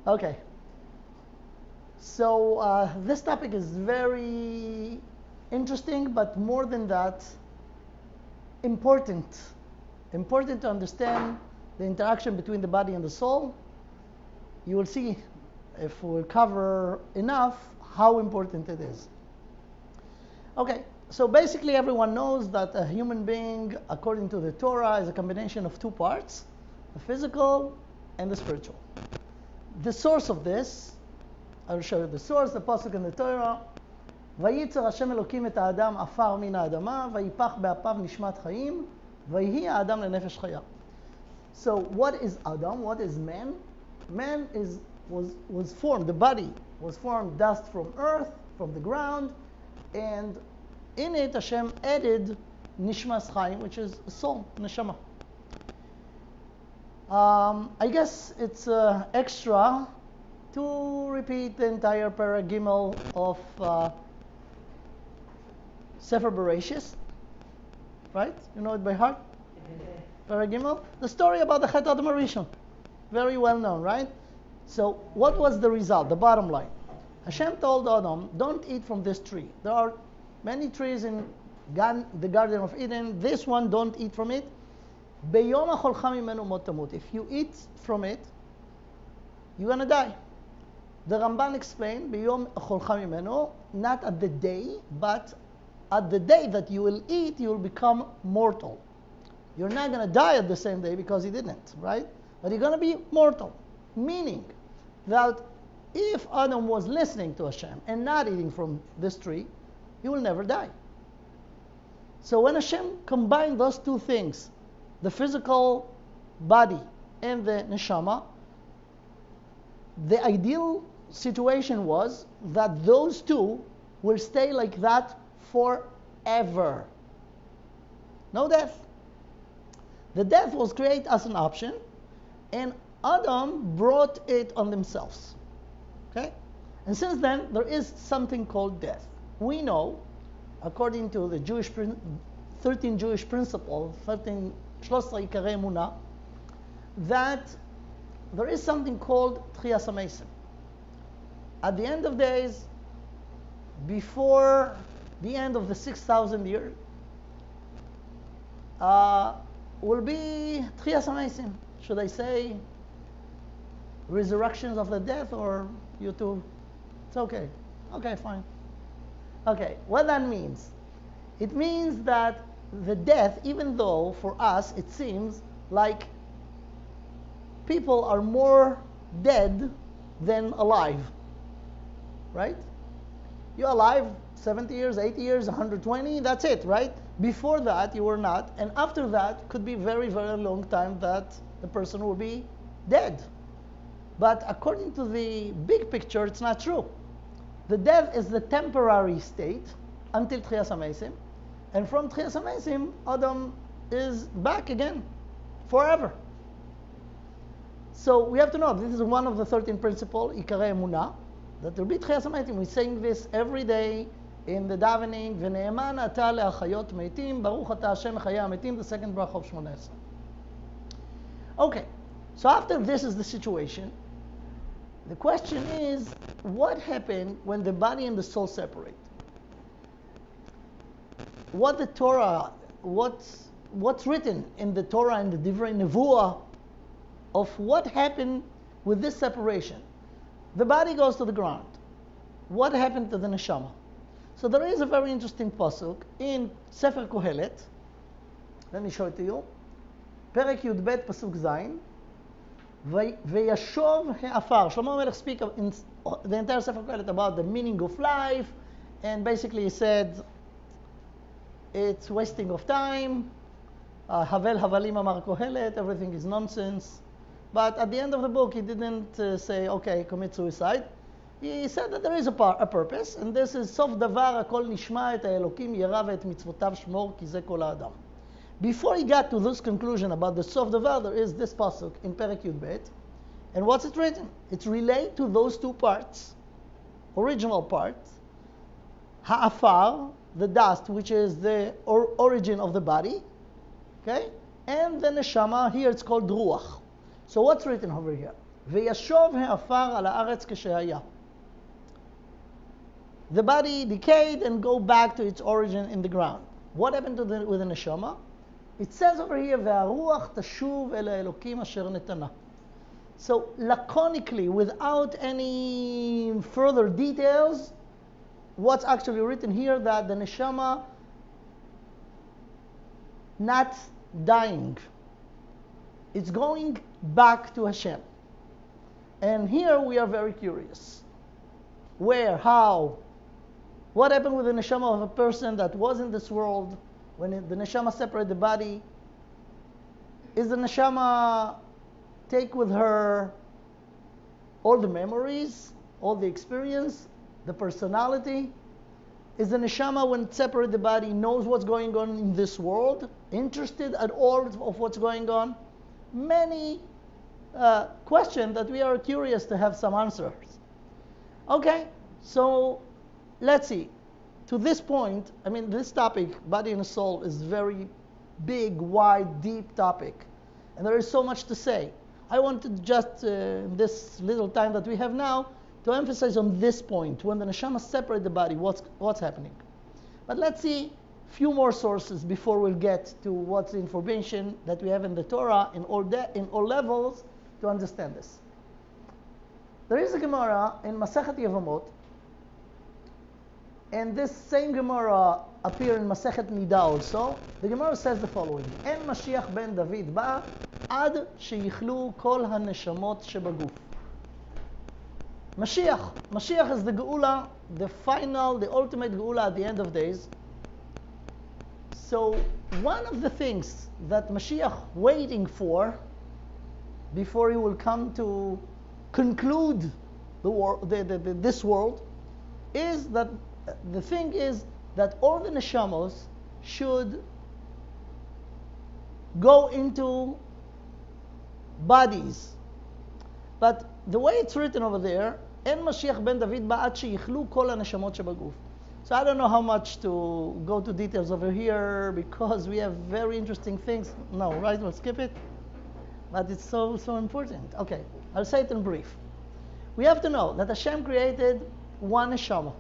Okay. So this topic is very interesting, but more than that, important. Important to understand the interaction between the body and the soul. You will see, if we'll cover enough, how important it is. Okay, so basically everyone knows that a human being, according to the Torah, is a combination of two parts, the physical and the spiritual. The source of this, I'll show you the source, the pasuk in the Torah, ויצר השם אלוקים את האדם עפר מן האדמה, ויפח באפיו נשמת חיים, ויהי האדם לנפש חיה. So what is Adam? What is man? Man was formed, the body was formed dust from earth, from the ground, and in it Hashem added nishmas chaim, which is a soul, neshama. I guess it's extra to repeat the entire paragimel of Sefer Bereshis, right? You know it by heart? Paragimel? The story about the Chet Adam Rishon. Very well known, right? So what was the result, the bottom line? Hashem told Adam, don't eat from this tree. There are many trees in the Garden of Eden. This one, don't eat from it. Beyom acholcha mimenu mot tamut. If you eat from it, you're going to die. The Ramban explained, Beyom acholcha mimenu, not at the day, but at the day that you will eat, you will become mortal. You're not going to die at the same day because you didn't, right? But you're going to be mortal. Meaning that if Adam was listening to Hashem and not eating from this tree, he will never die. So when Hashem combined those two things, the physical body and the neshama, the ideal situation was that those two will stay like that forever. No death. The death was created as an option, and Adam brought it on themselves. Okay? And since then, there is something called death. We know, according to the 13 Jewish principles, 13 Ikare Emunah, that there is something called Tchias HaMesim. At the end of days, before the end of the 6,000 years, will be Tchias HaMesim. Should I say resurrections of the death, or you two? It's okay. Okay, fine. Okay, what that means? It means that the death, even though for us it seems like people are more dead than alive, right? You're alive 70 years, 80 years, 120, that's it, right? Before that, you were not, and after that, could be very, very long time that the person will be dead. But according to the big picture, it's not true. The death is the temporary state until Tchias HaMesim, and from Tchias HaMesim, Adam is back again, forever. So we have to know, this is one of the 13 principles, Ikare Emunah, that there will be Tchias HaMesim. We're saying this every day in the davening, V'ne'eman ata le'achayot meitim, Baruch ata Hashem mechayei hametim, the second bracha of Shmoneh Esrei. Okay, so after this is the situation, the question is, what happened when the body and the soul separate? What the Torah, what's written in the Torah and the Divrei Nevuah of what happened with this separation? The body goes to the ground. What happened to the neshama? So there is a very interesting pasuk in Sefer Kohelet. Let me show it to you. Perek Yudbet pasuk Zayin. Vayashov he'afar. Shlomo HaMelech speaks in the entire Sefer Kohelet about the meaning of life, and basically he said it's wasting of time. Havel havalim amar Kohelet. Everything is nonsense. But at the end of the book, he didn't say, okay, commit suicide. He said that there is a purpose, and this is Sof Davar Hakol Nishma et Elokim Yera ve'et mitzvotav shmor ki ze kol ha'adam. Before he got to this conclusion about the Sof Davar, there is this pasuk in Perek Yud Bet, and what's it written? It's related to those two parts, original part, Ha'afar, the dust, which is the origin of the body, okay, and the neshama. Here it's called ruach. So what's written over here? וישוב העפר על הארץ כשהיה. The body decayed and go back to its origin in the ground. What happened with the neshama? It says over here, והרוח תשוב אל האלוקים אשר נתנה. So laconically, without any further details, what's actually written here, that the neshama not dying, it's going back to Hashem. And here we are very curious. Where, how, what happened with the neshama of a person that was in this world when the neshama separated the body? Is the neshama take with her all the memories, all the experience, the personality? Is the neshama, when it separated the body, knows what's going on in this world, interested at all of what's going on? Many questions that we are curious to have some answers. Okay, so let's see. To this point, I mean, this topic, body and soul, is very big, wide, deep topic. And there is so much to say. I wanted just, in this little time that we have now, to emphasize on this point. When the neshama separates the body, what's happening? But let's see a few more sources before we'll get to what's the information that we have in the Torah in all levels to understand this. There is a Gemara in Masechet Yevamot, and this same Gemara appears in Masechet Nida also. The Gemara says the following: En Mashiach ben David ba ad sheyichlu kol haneshamot shebaguf. Mashiach is the Geula, the final, the ultimate Geula at the end of days. So one of the things that Mashiach waiting for before he will come to conclude this world is that the thing is that all the neshamos should go into bodies. But the way it's written over there, En Mashiach ben David ba'at sheyichlu kol haneshamot shebaguf. So I don't know how much to go to details over here because we have very interesting things. No, right? We'll skip it. But it's so important. Okay, I'll say it in brief. We have to know that Hashem created one neshama.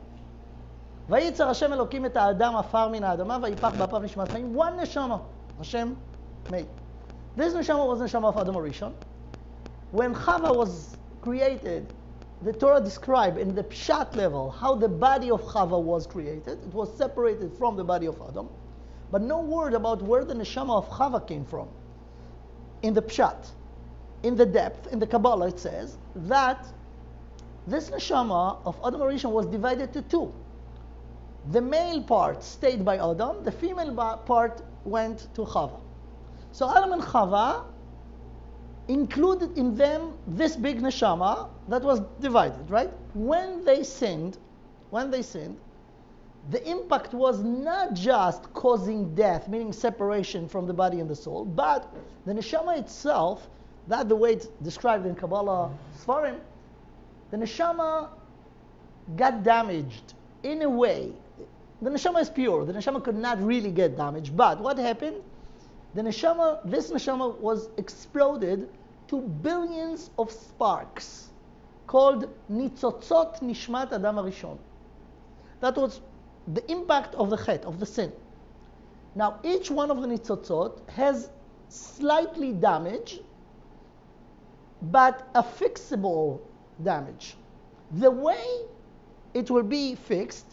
ויצר השם אלוקים את האדם עפר מן האדמה ויפח באפיו נשמת חיים. One neshama Hashem made. This neshama was the neshama of Adam Rishon. When Chava was created, the Torah described in the pshat level how the body of Chava was created. It was separated from the body of Adam, but no word about where the neshama of Chava came from. In the pshat, in the depth, in the Kabbalah, it says that this neshama of Adam Rishon was divided to two. The male part stayed by Adam, the female part went to Chava. So Adam and Chava included in them this big neshama that was divided, right? When they sinned, the impact was not just causing death, meaning separation from the body and the soul, but the neshama itself, that the way it's described in Kabbalah Sfarim, the neshama got damaged in a way. The neshama is pure. The neshama could not really get damaged. But what happened? This neshama was exploded to billions of sparks called nitzotzot nishmat Adam Harishon. That was the impact of the chet, of the sin. Now, each one of the nitzotzot has slightly damage, but a fixable damage. The way it will be fixed,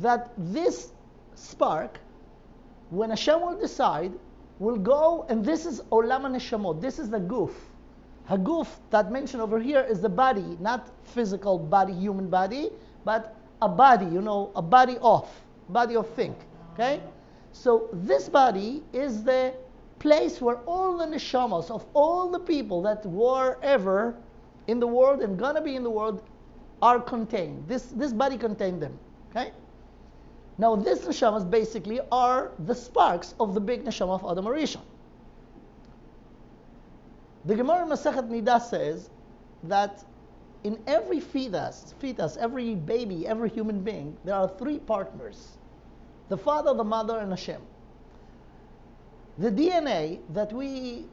that this spark, when Hashem will decide, will go, and this is Olam HaNeshamot, this is the guf. Haguf that mentioned over here is the body, not physical body, human body, but a body, a body of thing, okay? So this body is the place where all the neshamas of all the people that were ever in the world and gonna be in the world are contained. This body contained them, okay? Now, these neshamas basically are the sparks of the big neshama of Adam Harishon. The Gemara in Masechet Nida says that in every fetus, every baby, every human being, there are three partners: the father, the mother, and Hashem. The DNA that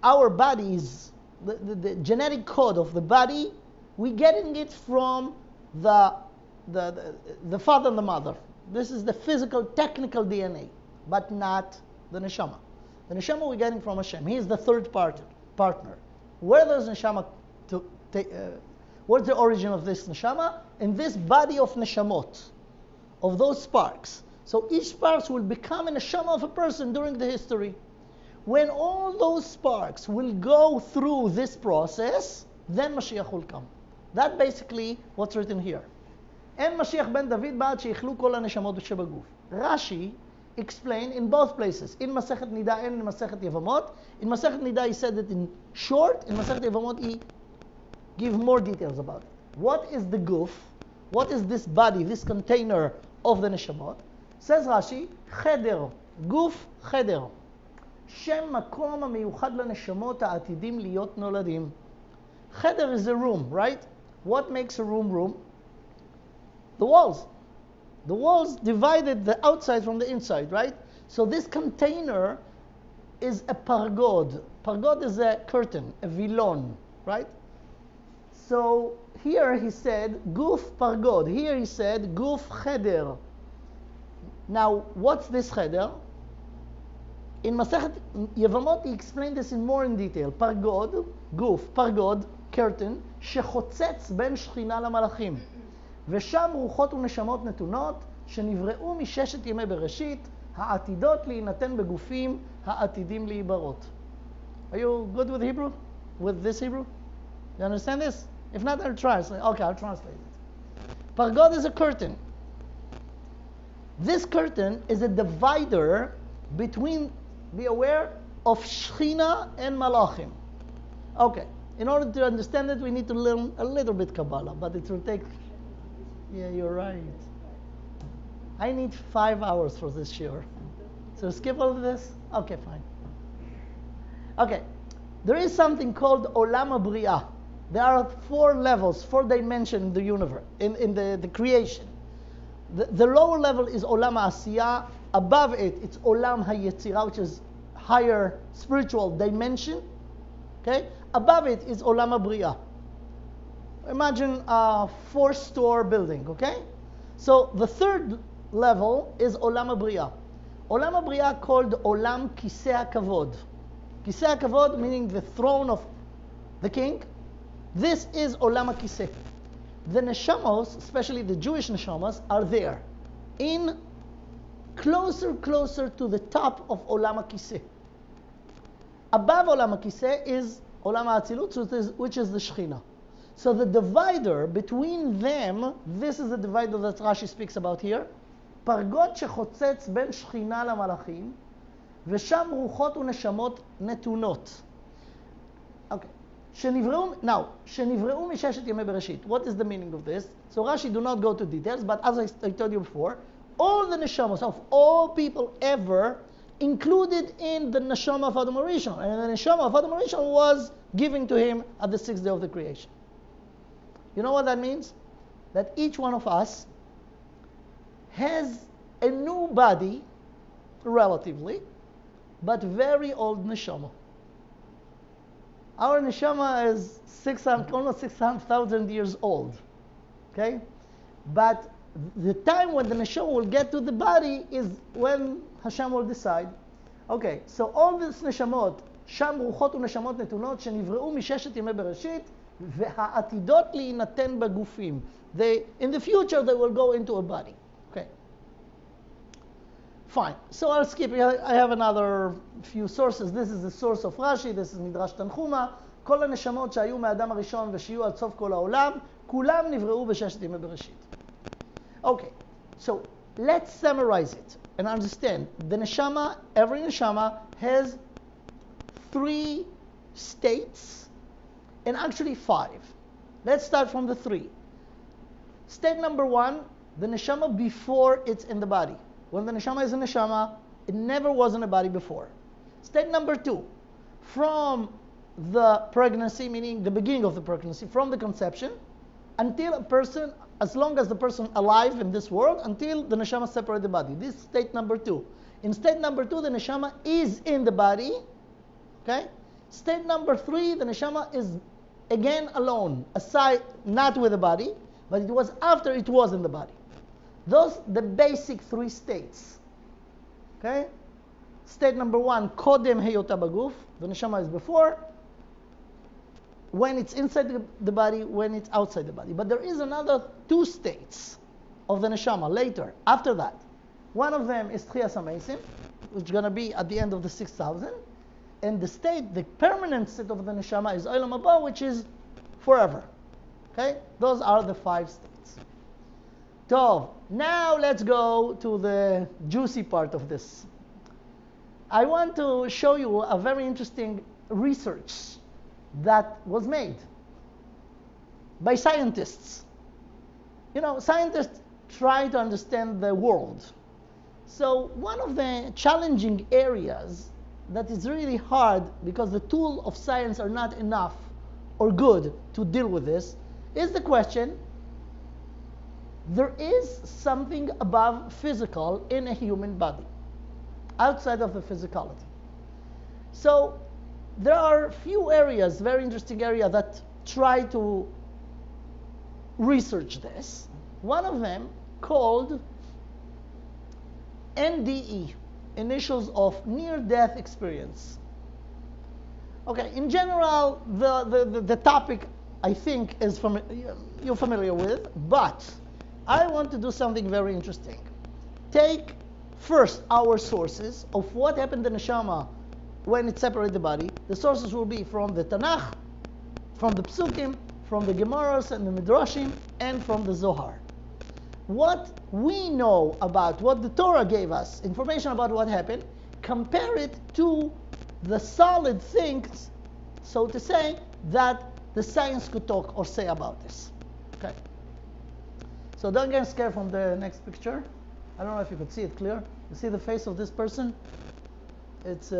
our bodies, the genetic code of the body, we're getting it from the father and the mother. This is the physical, technical DNA, but not the neshama. The neshama we're getting from Hashem. He is the third partner. Where does neshama what's the origin of this neshama? In this body of neshamot, of those sparks. So each spark will become a neshama of a person during the history. When all those sparks will go through this process, then Mashiach will come. That's basically what's written here. En Mashiach ben David ba'ad sheyichlu kol haneshama shebaguf. Rashi explained in both places, in Masechet Nida and in Masechet Yevamot. In Masechet Nida he said it in short, in Masechet Yevamot he give more details about it. What is the guf? What is this body, this container of the neshamot? Says Rashi, cheder, guf cheder. שם מקום המיוחד לנשמות העתידים להיות נולדים. Cheder is a room, right? What makes a room? The walls. The walls divided the outside from the inside, right? So this container is a pargod. Pargod is a curtain, a vilon, right? So here he said guf pargod. Here he said guf cheder. Now, what's this cheder? In Masechet Yevamot, he explained this more in detail. Pargod, guf, pargod, curtain, שחוצץ בין שכינה למלאכים. ושם רוחות ונשמות נתונות, שנבראו מששת ימי בראשית, העתידות להינתן בגופים, העתידים להיברות. Are you good with Hebrew? With this Hebrew? You understand this? If not, I'll translate. Okay, I'll translate it. Pargod is a curtain. This curtain is a divider between, be aware, of Shechina and Malachim. Okay, in order to understand it, we need to learn a little bit Kabbalah, but it will take... Yeah, you're right. I need 5 hours for this shiur. So skip all of this? Okay, fine. Okay, there is something called Olam HaBriah. There are 4 levels, 4 dimensions in the universe, in the creation. The lower level is Olam HaAsiyah. Above it, it's Olam HaYetzirah, which is higher spiritual dimension. Okay? Above it is Olam HaBriah. Imagine a 4-store building, okay? So the third level is Olam HaBriah. Olam HaBriah called Olam Kisei HaKavod. Kisei HaKavod meaning the throne of the king. This is Olam HaKisei. The neshamos, especially the Jewish neshamos, are there, in closer to the top of Olam HaKisei. Above Olam HaKisei is Olam HaAtzilut, which is the Shechina. So the divider between them, this is the divider that Rashi speaks about here. פרגוד שחוצץ בין שכינה למלאכים, ושם רוחות ונשמות נתונות. Okay. שנבראו מששת ימי בראשית. What is the meaning of this? So Rashi do not go to details, but as I told you before, all the neshamos of all people ever included in the neshama of Adam HaRishon. And the neshama of Adam HaRishon was given to him at the 6th day of the creation. You know what that means? That each one of us has a new body, relatively, but very old neshama. Our neshama is almost 600,000 years old. Okay? But the time when the neshama will get to the body is when Hashem will decide. Okay, so all these neshamot, שם רוחות ונשמות נתונות שנבראו מששת ימי בראשית והעתידות להינתן בגופים. In the future they will go into a body. Okay. Fine. So I'll skip. I have another few sources. This is the source of Rashi. This is מדרש תנחומא. כל הנשמות שהיו מהאדם הראשון ושיהיו עד סוף כל העולם, כולם נבראו בששת ימי בראשית. Okay. So let's summarize it and understand. The neshama, every neshama has 3 states, and actually 5. Let's start from the 3. State number 1, the neshama before it's in the body. When the neshama is in the neshama, it never was in a body before. State number 2, from the pregnancy, meaning the beginning of the pregnancy, from the conception, until a person, as long as the person alive in this world, until the neshama separate the body. This is state number 2. In state number 2, the neshama is in the body. Okay? State number 3, the neshama is again alone, aside, not with the body, but it was after it was in the body. Those the basic 3 states. Okay? State number 1, kodem heyota baguf, the neshama is before, when it's inside the body, when it's outside the body. But there is another 2 states of the neshama later, after that. One of them is tchias hamesim, which is going to be at the end of the 6,000. And the permanent state of the neshama is olam haba, which is forever. Okay? Those are the 5 states. So, now let's go to the juicy part of this. I want to show you a very interesting research that was made by scientists. You know, scientists try to understand the world. So one of the challenging areas that is really hard because the tools of science are not enough or good to deal with this is the question, there is something above physical in a human body, outside of the physicality. So there are few areas, very interesting area, that try to research this. One of them called NDE, initials of near-death experience. Okay, in general, the topic I think is you're familiar with, but I want to do something very interesting. Take first our sources of what happened in the neshama when it separated the body. The sources will be from the Tanakh, from the Psukim, from the Gemaras and the Midrashim, and from the Zohar. What we know about what the Torah gave us, information about what happened, compare it to the solid things, so to say, that the science could talk or say about this. Okay. So don't get scared from the next picture. I don't know if you could see it clear. You see the face of this person? It's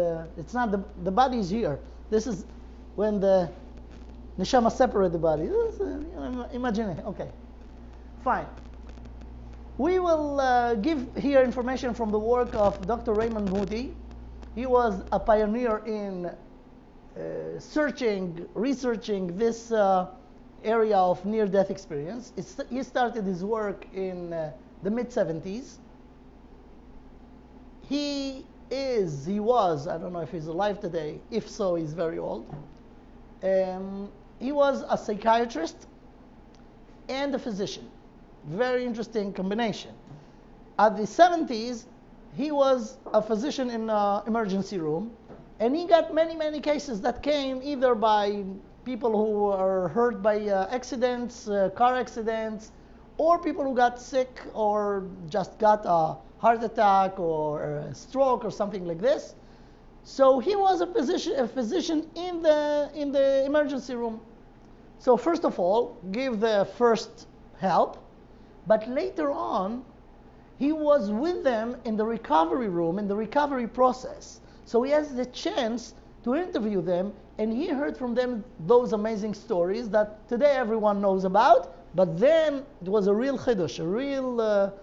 not the body is here. This is when the neshama separated the body. Imagine it. Okay. Fine. We will give here information from the work of Dr. Raymond Moody. He was a pioneer in researching this area of near-death experience. He started his work in the mid-70s. He was, I don't know if he's alive today. If so, he's very old. He was a psychiatrist and a physician. Very interesting combination. At the 70s, he was a physician in an emergency room, and he got many cases that came either by people who are hurt by accidents, car accidents, or people who got sick or just got a heart attack or a stroke or something like this. So he was a physician in the emergency room. So first of all, give the first help. But later on, he was with them in the recovery room, in the recovery process. So he has the chance to interview them, and he heard from them those amazing stories that today everyone knows about, but then it was a real chidush, a real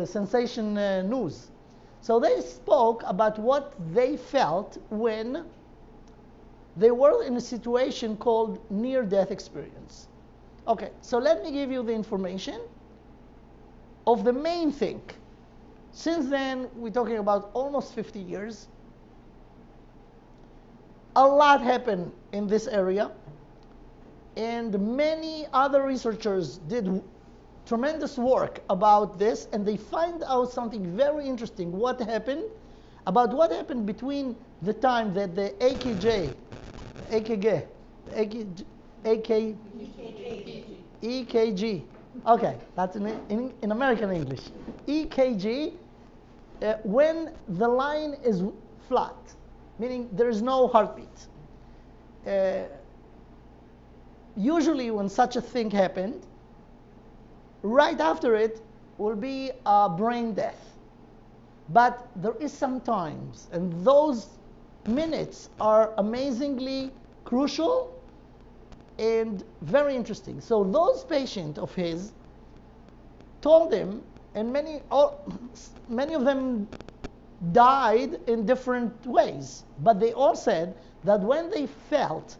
sensation news. So they spoke about what they felt when they were in a situation called near-death experience. Okay, so let me give you the information of the main thing. Since then, we're talking about almost 50 years. A lot happened in this area, and many other researchers did tremendous work about this, and they find out something very interesting. What happened between the time that the EKG, okay, that's in American English, EKG, when the line is flat, meaning there is no heartbeat. Usually when such a thing happened, right after it will be a brain death. But there is some times, and those minutes are amazingly crucial and very interesting. So those patients of his told him, and many of them died in different ways, but they all said that when they felt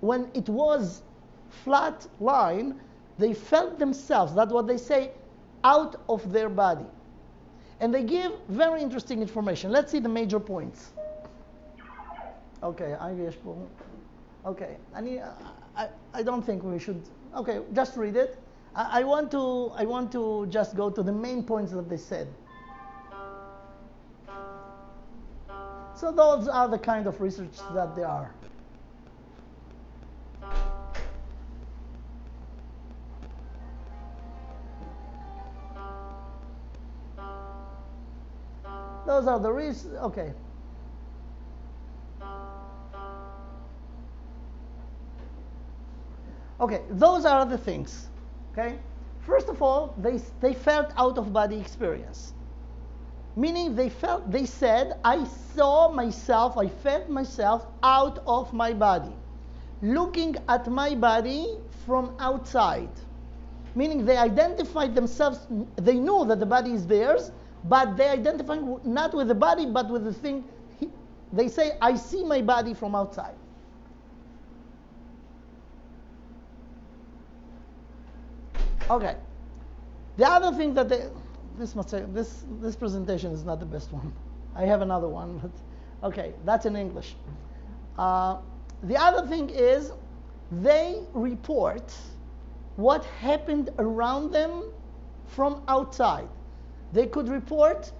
when it was flat line, they felt themselves, that's what they say, out of their body. And they give very interesting information. Let's see the major points. Okay, okay. I don't think we should. Okay, just read it. I want to just go to the main points that they said. So those are the kind of research that there are. Those are the reasons. Okay. Okay, those are the things. Okay. First of all, they felt out of body experience. Meaning they said, I saw myself, I felt myself out of my body. Looking at my body from outside. Meaning they identified themselves, they knew that the body is theirs, but they identify not with the body, but with the thing. They say, I see my body from outside. Okay. The other thing that this presentation is not the best one. I have another one, but okay, that's in English. The other thing is they report what happened around them from outside. They could report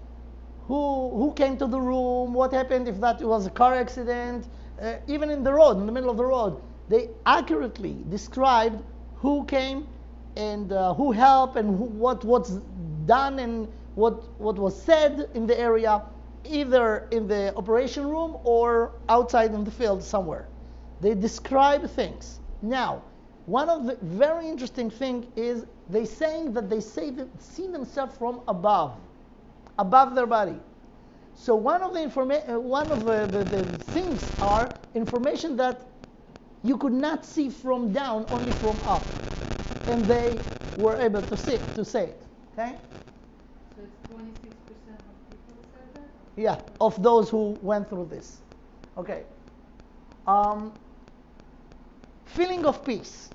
who came to the room, what happened if that was a car accident, even in the road, in the middle of the road. They accurately described who came and who helped and what was done and what was said in the area, either in the operation room or outside in the field somewhere. They describe things. Now, one of the very interesting thing is they saying that they see themselves from above their body. So one of the things are information that you could not see from down, only from up, and they were able to say it. Okay. So it's 26% of people said that? Yeah, of those who went through this. Okay. Feeling of peace.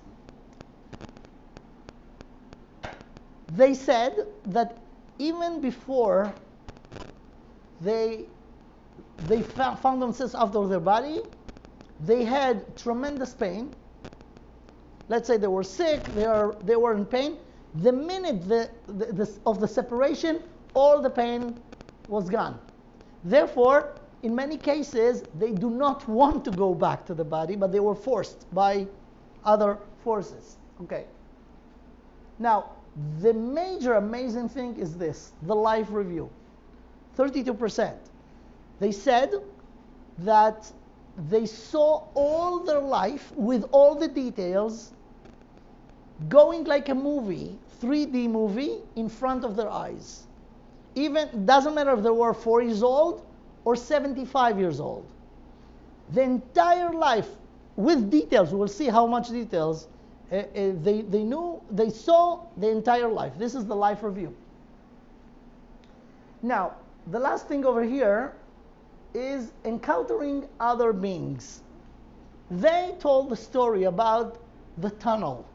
They said that even before they found themselves out of their body, they had tremendous pain. Let's say they were sick, they were in pain. The minute of the separation, all the pain was gone. Therefore, in many cases, they do not want to go back to the body, but they were forced by other forces. Okay. Now, the major amazing thing is this, the life review. 32%. They said that they saw all their life with all the details going like a movie, 3D movie, in front of their eyes. Even, doesn't matter if they were 4 years old or 75 years old. The entire life with details, we'll see how much details, they saw the entire life. This is the life review. Now, the last thing over here is encountering other beings. They told the story about the tunnel.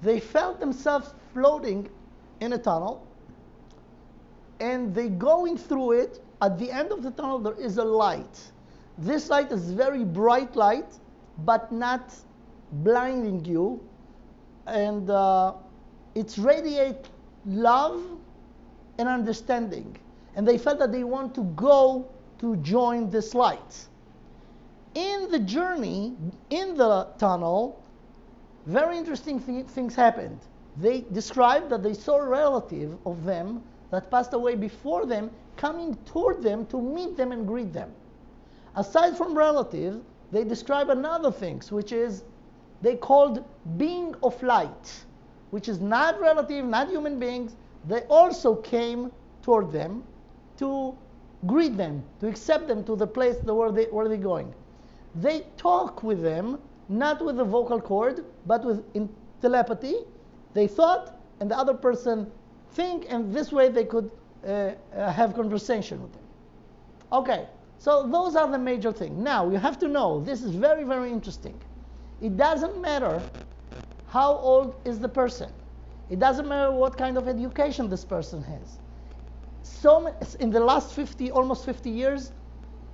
They felt themselves floating in a tunnel, and they going through it. At the end of the tunnel, there is a light. This light is very bright light, but not blinding you, and it's radiate love and understanding. And they felt that they want to go to join this light. In the journey, in the tunnel, very interesting things happened. They described that they saw a relative of them that passed away before them coming toward them to meet them and greet them. Aside from relative, they describe another things, which is they called being of light, which is not relative, not human beings. They also came toward them to greet them, to accept them to the place where they're going. They talk with them, not with the vocal cord, but with telepathy. They thought, and the other person think, and this way they could have conversation with them. Okay, So those are the major things. Now, you have to know, this is very, very interesting. It doesn't matter how old is the person. It doesn't matter what kind of education this person has. In the last almost 50 years,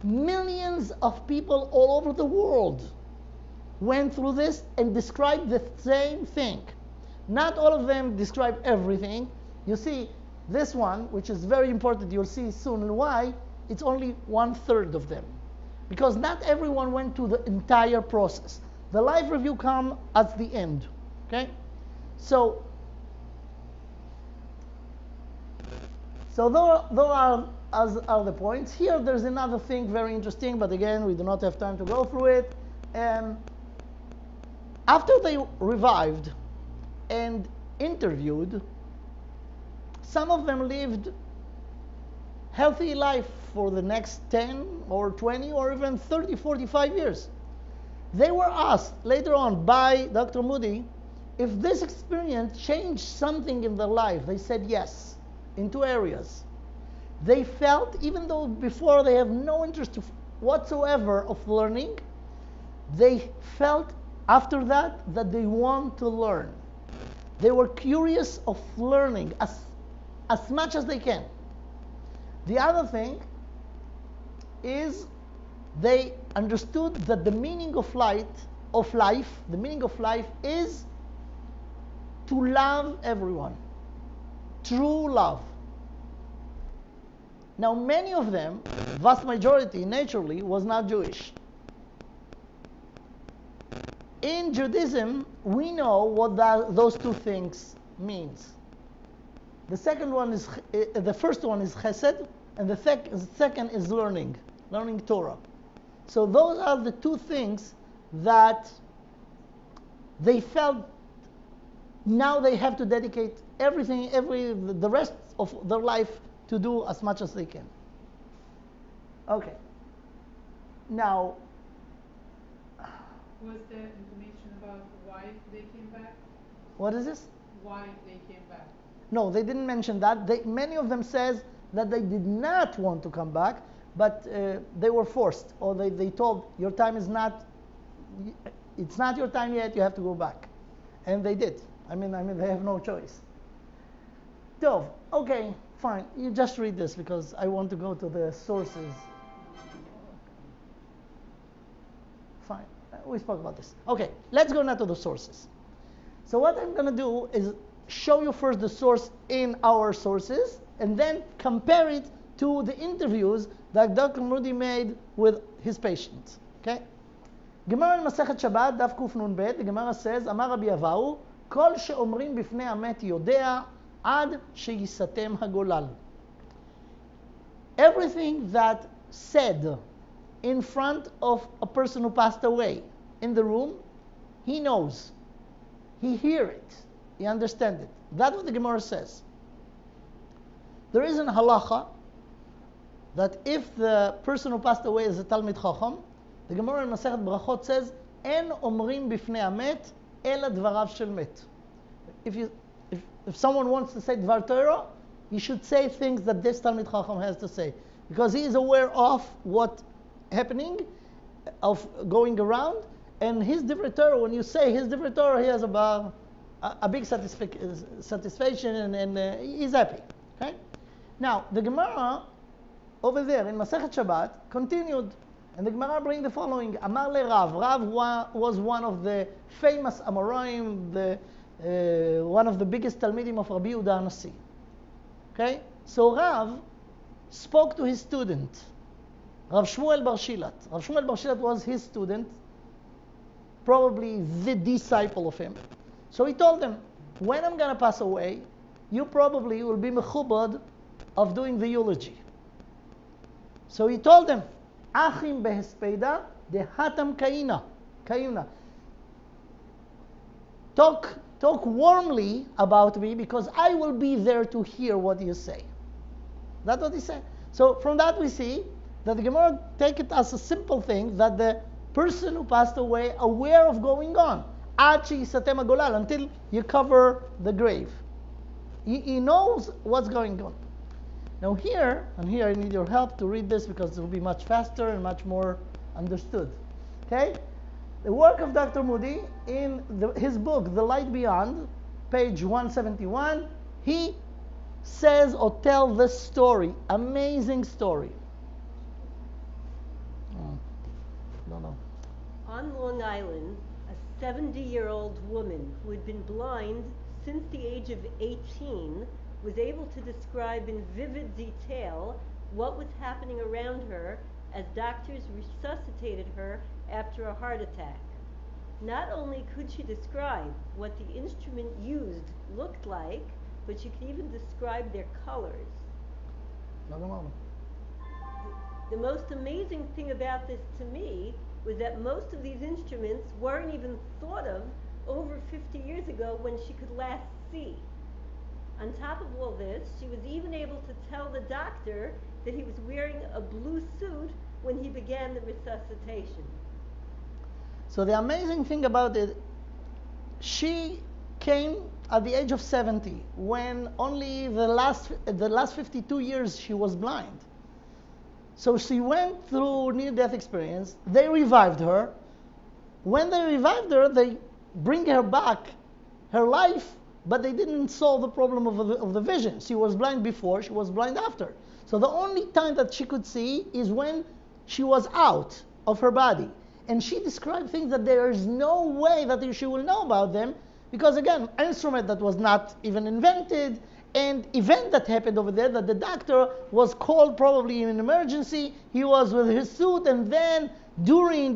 millions of people all over the world went through this and described the same thing. Not all of them describe everything. You see, this one, which is very important, you'll see soon why, it's only 1/3 of them. Because not everyone went to the entire process. The life review comes at the end. Okay? So those are the points. Here there's another thing very interesting, but again, we do not have time to go through it. After they revived and interviewed, some of them lived healthy life for the next 10 or 20 or even 30, 45 years. They were asked later on by Dr. Moody if this experience changed something in their life. They said yes, in 2 areas. They felt, even though before they have no interest whatsoever of learning, they felt after that they want to learn. They were curious of learning as much as they can. The other thing is they understood that the meaning of life is to love everyone. True love. Now, many of them, vast majority, naturally, was not Jewish. In Judaism, we know what those 2 things means. The first one is chesed, and the second is learning Torah. So those are the 2 things that they felt now they have to dedicate the rest of their life to do as much as they can. Okay. Now, Was there information about why they came back? what is this? Why they came back? No, they didn't mention that. Many of them says that they did not want to come back, but they were forced, or they told, your time is not, it's not your time yet, you have to go back. And they did. I mean, they have no choice. Tov, okay, fine. You just read this because I want to go to the sources. Fine. We spoke about this. Okay, let's go now to the sources. So what I'm going to do is show you first the source in our sources, and then compare it to the interviews that Dr. Moody made with his patients. Okay? Gemara in Masechet Shabbat, Daf Kuf the Gemara says, Amar Rabbi Avahu, Kol she'omrim bifnei hamet yodea, ad sheyisatem hagolal. Everything that said in front of a person who passed away in the room, he knows. He hear it. He understands it. That's what the Gemara says. There is an halacha that if the person who passed away is a Talmid Chacham, the Gemara in Masechet Brachot says, En omrim bifnei hamet, ela dvarav shel met. If someone wants to say Dvar Torah, he should say things that this Talmid Chacham has to say, because he is aware of what happening, of going around, and his Divrei Torah, when you say his Divrei Torah, he has a big satisfaction and he's happy. Okay? Now, the Gemara over there in Masechet Shabbat continued, and the Gemara brings the following: Amar le Rav. Rav was one of the famous Amoraim, one of the biggest Talmidim of Rabbi Yehuda Hanassi. Okay? So Rav spoke to his student, Rav Shmuel Bar Shilat. Rav Shmuel Bar Shilat was his student, probably the disciple of him. So he told him, when I'm going to pass away, you probably will be mechubad of doing the eulogy. So he told them, Achim behespeda dehatam kaina. Talk warmly about me, because I will be there to hear what you say. That's what he said. So from that we see that the Gemara take it as a simple thing that the person who passed away aware of going on. Ad sheyisatem hagolal, until you cover the grave. He knows what's going on. Now here, and here I need your help to read this because it will be much faster and much more understood. Okay? The work of Dr. Moody in his book, The Light Beyond, page 171, he says or tells this story, amazing story. No. On Long Island, a 70-year-old woman who had been blind since the age of 18 was able to describe in vivid detail what was happening around her as doctors resuscitated her after a heart attack. Not only could she describe what the instrument used looked like, but she could even describe their colors. The most amazing thing about this to me was that most of these instruments weren't even thought of over 50 years ago when she could last see. On top of all this, she was even able to tell the doctor that he was wearing a blue suit when he began the resuscitation. So the amazing thing about it, she came at the age of 70, when only the last 52 years she was blind. So she went through near-death experience. They revived her. When they revived her, they bring her back, her life, but they didn't solve the problem of the vision. She was blind before, she was blind after. So the only time that she could see is when she was out of her body. And she described things that there is no way that she will know about them, because again, an instrument that was not even invented, and event that happened over there, that the doctor was called probably in an emergency. He was with his suit, and then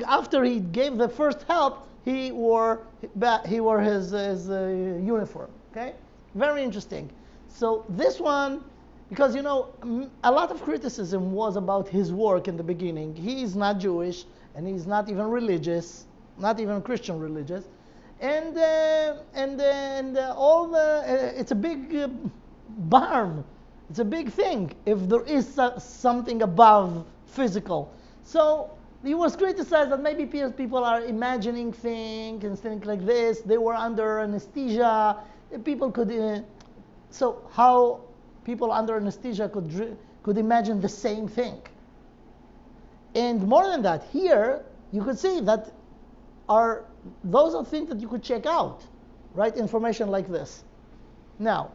after he gave the first help, he wore his uniform. Okay, very interesting. So this one, because a lot of criticism was about his work in the beginning. He is not Jewish, and he's not even religious, not even Christian religious, and all the it's a big barn. It's a big thing if there is something above physical. So he was criticized that maybe people are imagining things and things like this. They were under anesthesia. People could. So how people under anesthesia could imagine the same thing? And more than that, here you could see that those are things that you could check out, right? Information like this. Now,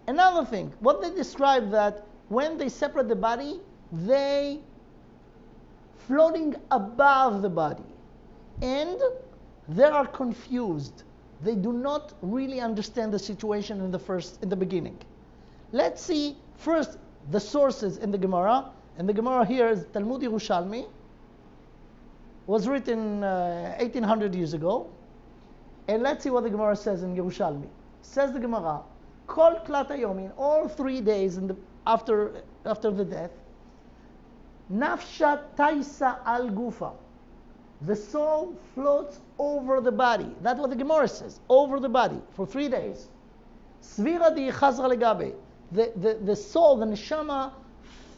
another thing, what they describe that when they separate the body, they floating above the body, and they are confused. They do not really understand the situation in the beginning. Let's see first the sources in the Gemara, and the Gemara here is Talmud Yerushalmi. Was written 1800 years ago, and let's see what the Gemara says in Yerushalmi. Says the Gemara, Kol Tlat Hayomin, all 3 days after the death, Nafsha Taisa Al Gufa, the soul floats over the body. That's what the Gemara says, over the body for 3 days. Svira di Chazra Legabe, the soul, the neshama,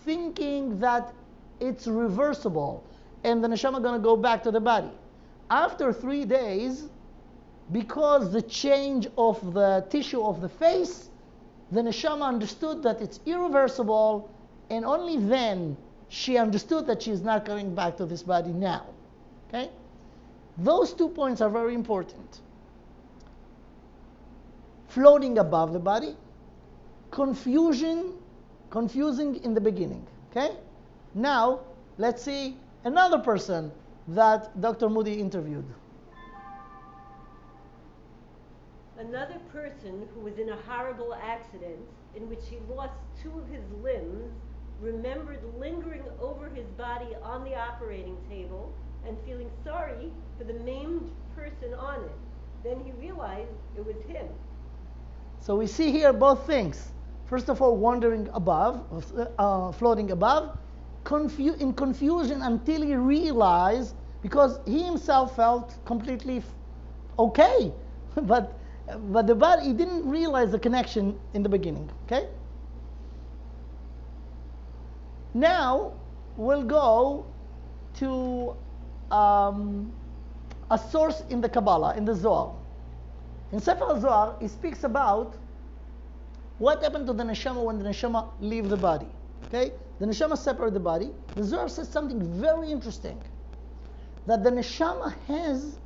thinking that it's reversible, and the neshama going to go back to the body. After 3 days, because the change of the tissue of the face, the neshama understood that it's irreversible, and only then she understood that she is not coming back to this body now. Okay? Those 2 points are very important. Floating above the body, confusing in the beginning. Okay? Now, let's see another person that Dr. Moody interviewed. Another person who was in a horrible accident in which he lost 2 of his limbs remembered lingering over his body on the operating table and feeling sorry for the maimed person on it. Then he realized it was him. So we see here both things. First of all, wandering above, floating above, in confusion until he realized, because he himself felt completely okay, but the body, he didn't realize the connection in the beginning. Okay. Now we'll go to a source in the Kabbalah, in the Zohar. In Sefer Zohar, he speaks about what happened to the neshama when the neshama leaves the body. Okay? The neshama separates the body. The Zohar says something very interesting. That the neshama has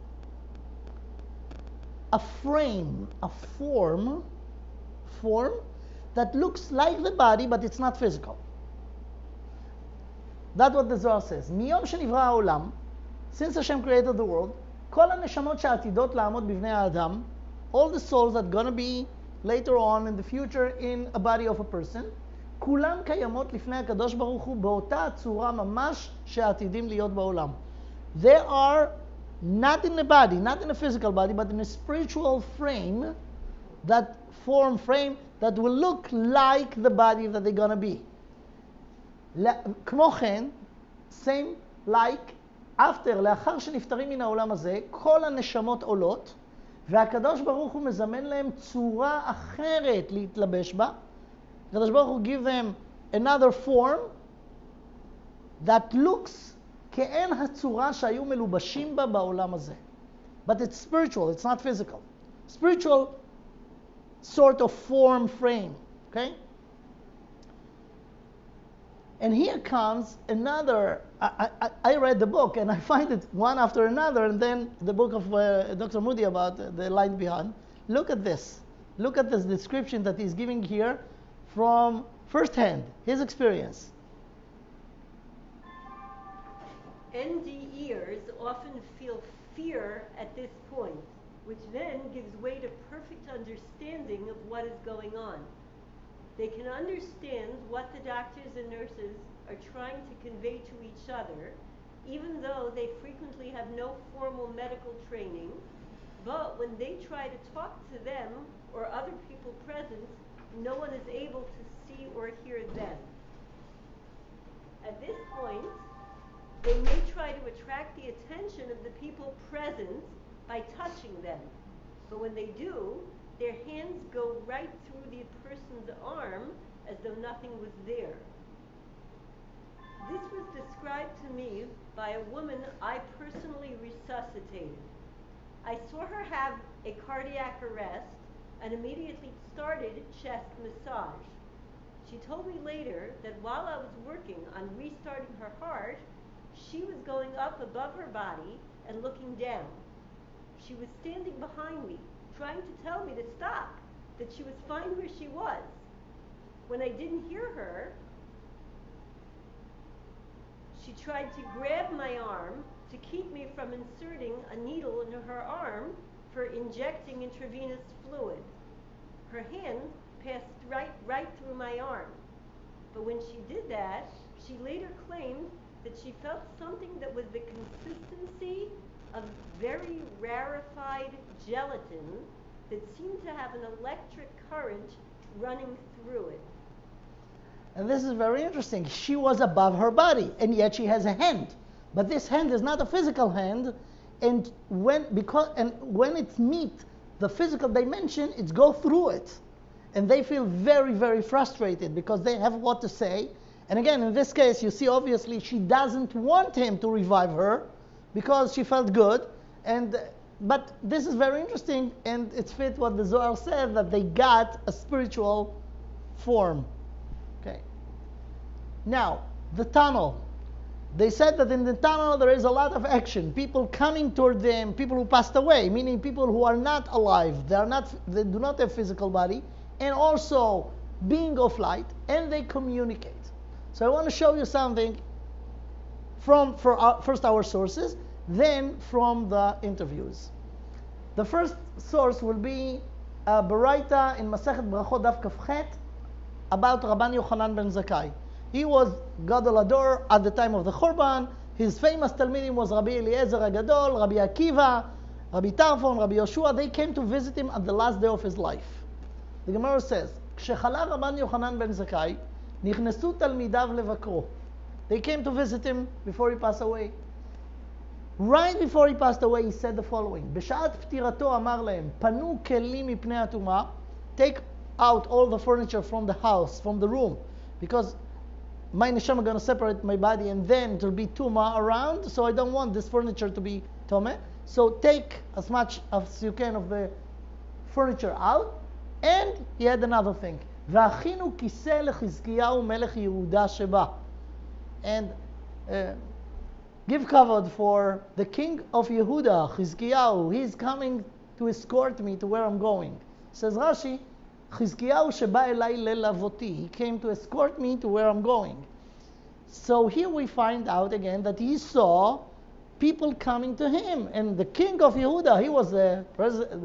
a frame, a form that looks like the body, but it's not physical. That's what the Zohar says. מיום שנברא העולם, since Hashem created the world, כל הנשמות שעתידות לעמוד בבני האדם, all the souls that are going to be later on in the future in a body of a person, כולן קיימות לפני הקדוש ברוך הוא באותה צורה ממש שעתידים להיות בעולם. They are not in the body, not in a physical body, but in a spiritual frame, that frame that will look like the body that they're going to be. כמו כן, same like, after, לאחר שנפטרים מן העולם הזה, כל הנשמות עולות, והקדוש ברוך הוא מזמן להם צורה אחרת להתלבש בה. הקדוש ברוך הוא give them another form that looks כאין הצורה שהיו מלובשים בה בעולם הזה. But it's spiritual, it's not physical. Spiritual sort of form frame, okay? And here comes another, I read the book and I find it one after another, and then the book of Dr. Moody about the line behind. Look at this. Look at this description that he's giving here from firsthand, his experience. NDEers often feel fear at this point, which then gives way to perfect understanding of what is going on. They can understand what the doctors and nurses are trying to convey to each other, even though they frequently have no formal medical training. But when they try to talk to them or other people present, no one is able to see or hear them. At this point, they may try to attract the attention of the people present by touching them. But when they do, their hands go right through the person's arm as though nothing was there. This was described to me by a woman I personally resuscitated. I saw her have a cardiac arrest and immediately started chest massage. She told me later that while I was working on restarting her heart, she was going up above her body and looking down. She was standing behind me, trying to tell me to stop, that she was fine where she was. When I didn't hear her, she tried to grab my arm to keep me from inserting a needle in her arm for injecting intravenous fluid. Her hand passed right through my arm. But when she did that, she later claimed that she felt something that was the consistency of very rarefied gelatin that seemed to have an electric current running through it. And this is very interesting. She was above her body, and yet she has a hand. But this hand is not a physical hand, and when it meets the physical dimension, it goes through it. And they feel very, very frustrated because they have what to say. And again, in this case, you see obviously she doesn't want him to revive her because she felt good. But this is very interesting, and it's fit what the Zohar said, that they got a spiritual form. Okay. Now, the tunnel. They said that in the tunnel there is a lot of action. People coming toward them, people who passed away, meaning people who are not alive. They do not have physical body, and also being of light, and they communicate. So I want to show you something from first our sources, then from the interviews. The first source will be a Baraita in Masechet Brachot Daf Kafchet about Rabban Yochanan ben Zakkai. He was Gadol Ador at the time of the Churban. His famous Talmidim was Rabbi Eliezer HaGadol, Rabbi Akiva, Rabbi Tarfon, Rabbi Yoshua. They came to visit him at the last day of his life. The Gemara says, כשחלה רבן יוחנן בן זכאי, נכנסו תלמידיו לבקרו. They came to visit him before he passed away. Right before he passed away, he said the following: בשעת פטירתו אמר להם, פנו כלים מפני הטומאה, take out all the furniture from the house, from the room, because my neshama going to separate my body and then it will be tuma around, so I don't want this furniture to be tome. So take as much as you can of the furniture out. And he had another thing. והכינו כיסא לחזקיהו מלך יהודה שבא. And give kavod for the king of Yehuda, Chizkiyahu. He's coming to escort me to where I'm going. Says Rashi, Chizkiyahu sheba elai lelavoti. He came to escort me to where I'm going. So here we find out again that he saw people coming to him. And the king of Yehuda, he was the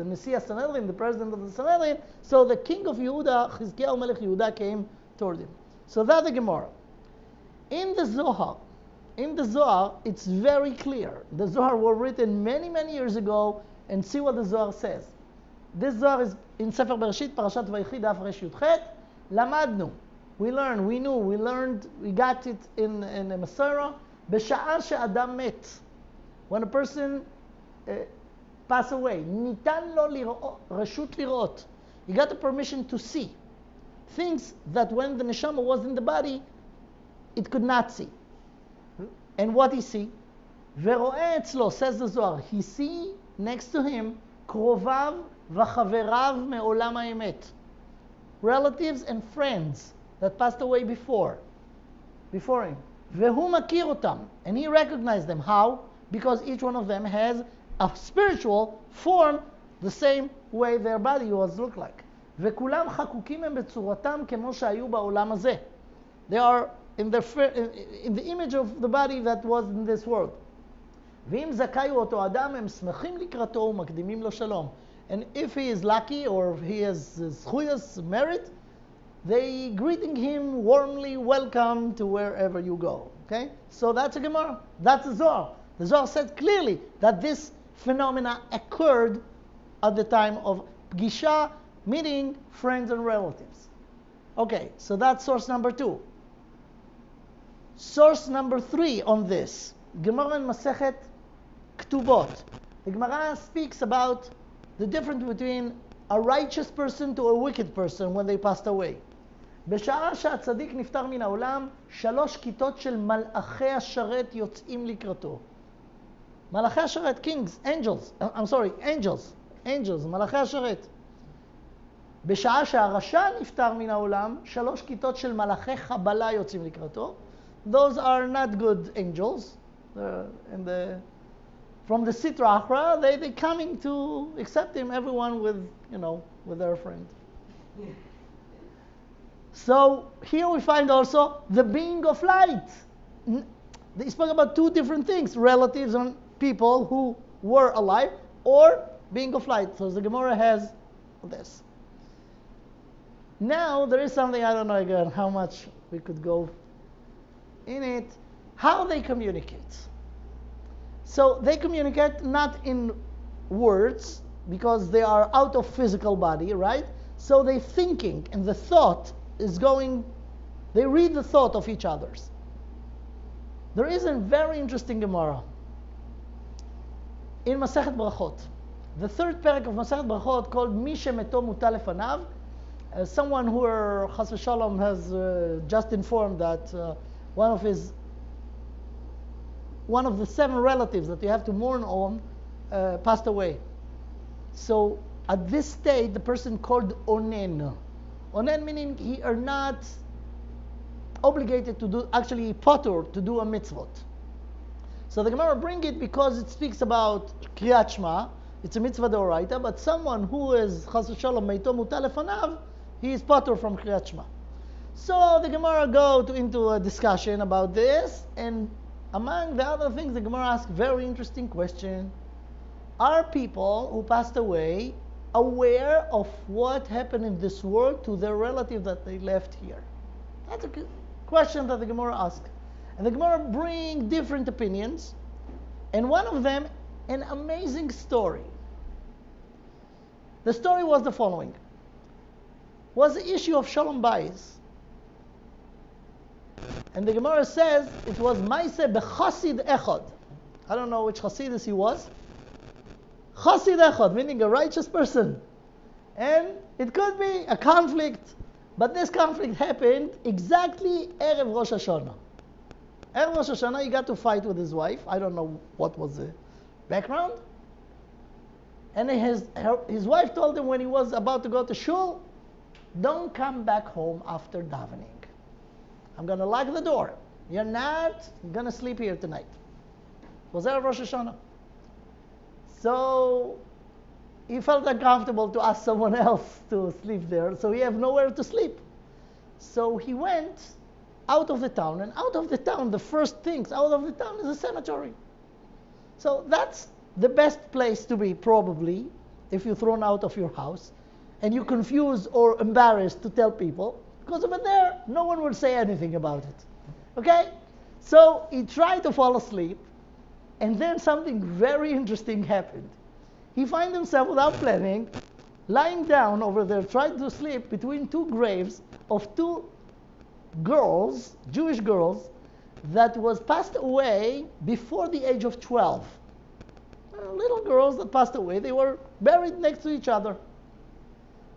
Messiah Sanhedrin, the president of the Sanhedrin. So the king of Yehuda, Chizkiyahu Melech Yehuda, came toward him. So that's the Gemara. In the Zohar, it's very clear. The Zohar were written many, many years ago, and see what the Zohar says. This Zohar is in Sefer Bereshit, Parashat Vayechi, Daf Resh Yudchet. Lamadnu. We learned, we knew, we got it in the Masorah. B'sha'ar she'adam met. When a person pass away, nitan lo reshut lirot. He got the permission to see things that when the neshama was in the body, it could not see. And what he see? Vero'eh etzlo, says the Zohar, he see next to him krovav v'chaverav me'olam ha'emet, relatives and friends that passed away before him. Vehu makir otam, and he recognized them. How? Because each one of them has a spiritual form the same way their body was look like. וכולם חקוקים הם בצורתם כמו שהיו בעולם הזה. They are in the image of the body that was in this world. ואם זכאי הוא אותו אדם, הם שמחים לקראתו ומקדימים לו שלום. And if he is lucky or he has zchuyas merit, they greeting him warmly, welcome to wherever you go. Okay? So that's a Gemara. That's a Zohar. The Zohar said clearly that this phenomena occurred at the time of Pgisha, meeting friends and relatives. Okay, so that's source number 2. Source number 3 on this, Gemara in Masechet Ktubot. The Gemara speaks about the difference between a righteous person to a wicked person when they passed away. בשעה שהצדיק נפטר מן העולם, 3 כיתות של מלאכי השרת יוצאים לקראתו. מלאכי השרת, kings, angels, מלאכי השרת. בשעה שהרשע נפטר מן העולם, 3 כיתות של מלאכי חבלה יוצאים לקראתו. Those are not good angels. From the Sitra Achra, they coming to accept him, everyone with their friend. So here we find also the being of light. They spoke about 2 different things, relatives and people who were alive, or being of light. So the Gemara has this. Now there is something, I don't know again how much we could go in it, how they communicate. So they communicate not in words, because they are out of physical body, right? So they thinking, and the thought is going, they read the thought of each other's. There is a very interesting Gemara in Masechet Brachot. The 3rd parak of Masechet Brachot, called Mi shemeto muta lefanav. Someone who, Chas v'shalom, has just informed that one of the 7 relatives that you have to mourn on passed away. So at this state, the person called onen. Onen meaning he are not obligated to do, actually potter to do a mitzvot. So the Gemara bring it because it speaks about Kriyat Shema. It's a mitzvah d'oraita, but someone who is Chas v'shalom meito muta lefanav, he is potter from Kriyat Shema. So the Gemara go into a discussion about this, and among the other things, the Gemara asks very interesting question. Are people who passed away aware of what happened in this world to their relative that they left here? That's a good question that the Gemara asks. And the Gemara bring different opinions, and one of them, an amazing story. The story was the following. Was the issue of Shalom Bayis. And the Gemara says it was Maise bechasid echad. I don't know which Hasidus he was. Chasid echad, meaning a righteous person. And it could be a conflict, but this conflict happened exactly Erev Rosh Hashanah. Erev Rosh Hashanah, he got to fight with his wife. I don't know what was the background. And his wife told him when he was about to go to shul, don't come back home after davening. I'm going to lock the door. You're not going to sleep here tonight. It was Erev Rosh Hashanah. So he felt uncomfortable to ask someone else to sleep there, so he had nowhere to sleep. So he went out of the town, and out of the town, the first things out of the town is a cemetery. So that's the best place to be, probably, if you're thrown out of your house, and you're confused or embarrassed to tell people, because over there, no one will say anything about it. Okay? So he tried to fall asleep, and then something very interesting happened. He found himself, without planning, lying down over there, trying to sleep between two graves of two girls, Jewish girls, that was passed away before the age of 12. Little girls that passed away, they were buried next to each other.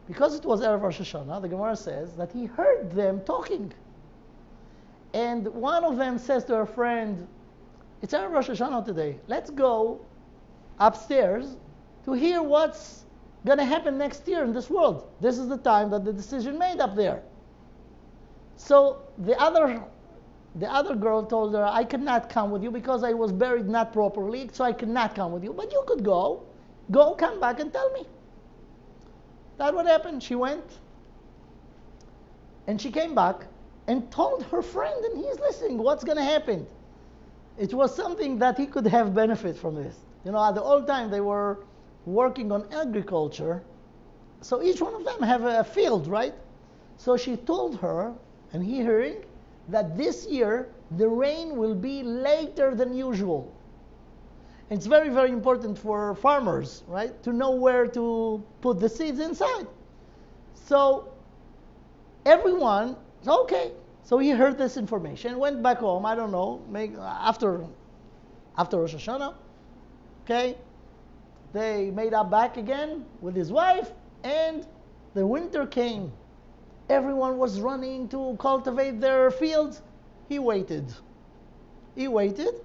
Because it was Erev Rosh Hashanah, the Gemara says that he heard them talking. And one of them says to her friend, it's Erev Rosh Hashanah today. Let's go upstairs to hear what's going to happen next year in this world. This is the time that the decision made up there. So the other girl told her, I cannot come with you because I was buried not properly, so I cannot come with you. But you could go. Go, come back and tell me. That's what happened. She went. And she came back and told her friend, and he's listening, what's going to happen. It was something that he could have benefit from this. You know, at the old time, they were working on agriculture. So each one of them have a field, right? So she told her, and he hearing, that this year the rain will be later than usual. It's very, very important for farmers, right, to know where to put the seeds inside. So everyone, okay. So he heard this information, went back home, I don't know, after Rosh Hashanah, okay? They made up back again with his wife, and the winter came. Everyone was running to cultivate their fields. He waited. He waited.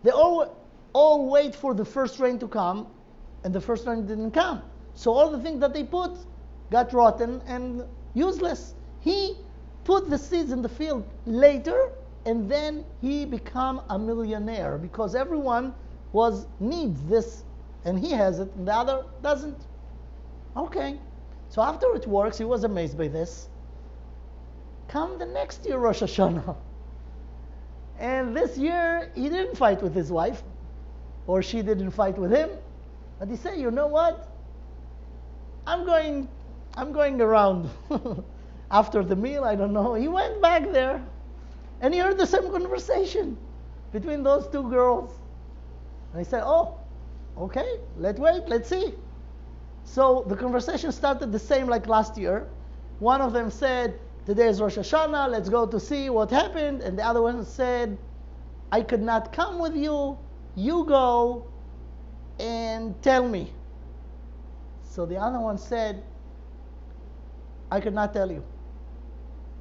They all wait for the first rain to come, and the first rain didn't come. So all the things that they put got rotten and useless. He put the seeds in the field later, and then he became a millionaire because everyone needs this, and he has it, and the other doesn't. Okay. So after it works, he was amazed by this. Come the next year, Rosh Hashanah. And this year, he didn't fight with his wife, or she didn't fight with him. But he said, you know what? I'm going around after the meal, I don't know. He went back there, and he heard the same conversation between those two girls. And he said, oh, okay, let's see. So the conversation started the same like last year. One of them said, today is Rosh Hashanah, let's go to see what happened. And the other one said, I could not come with you, you go and tell me. So the other one said, I could not tell you,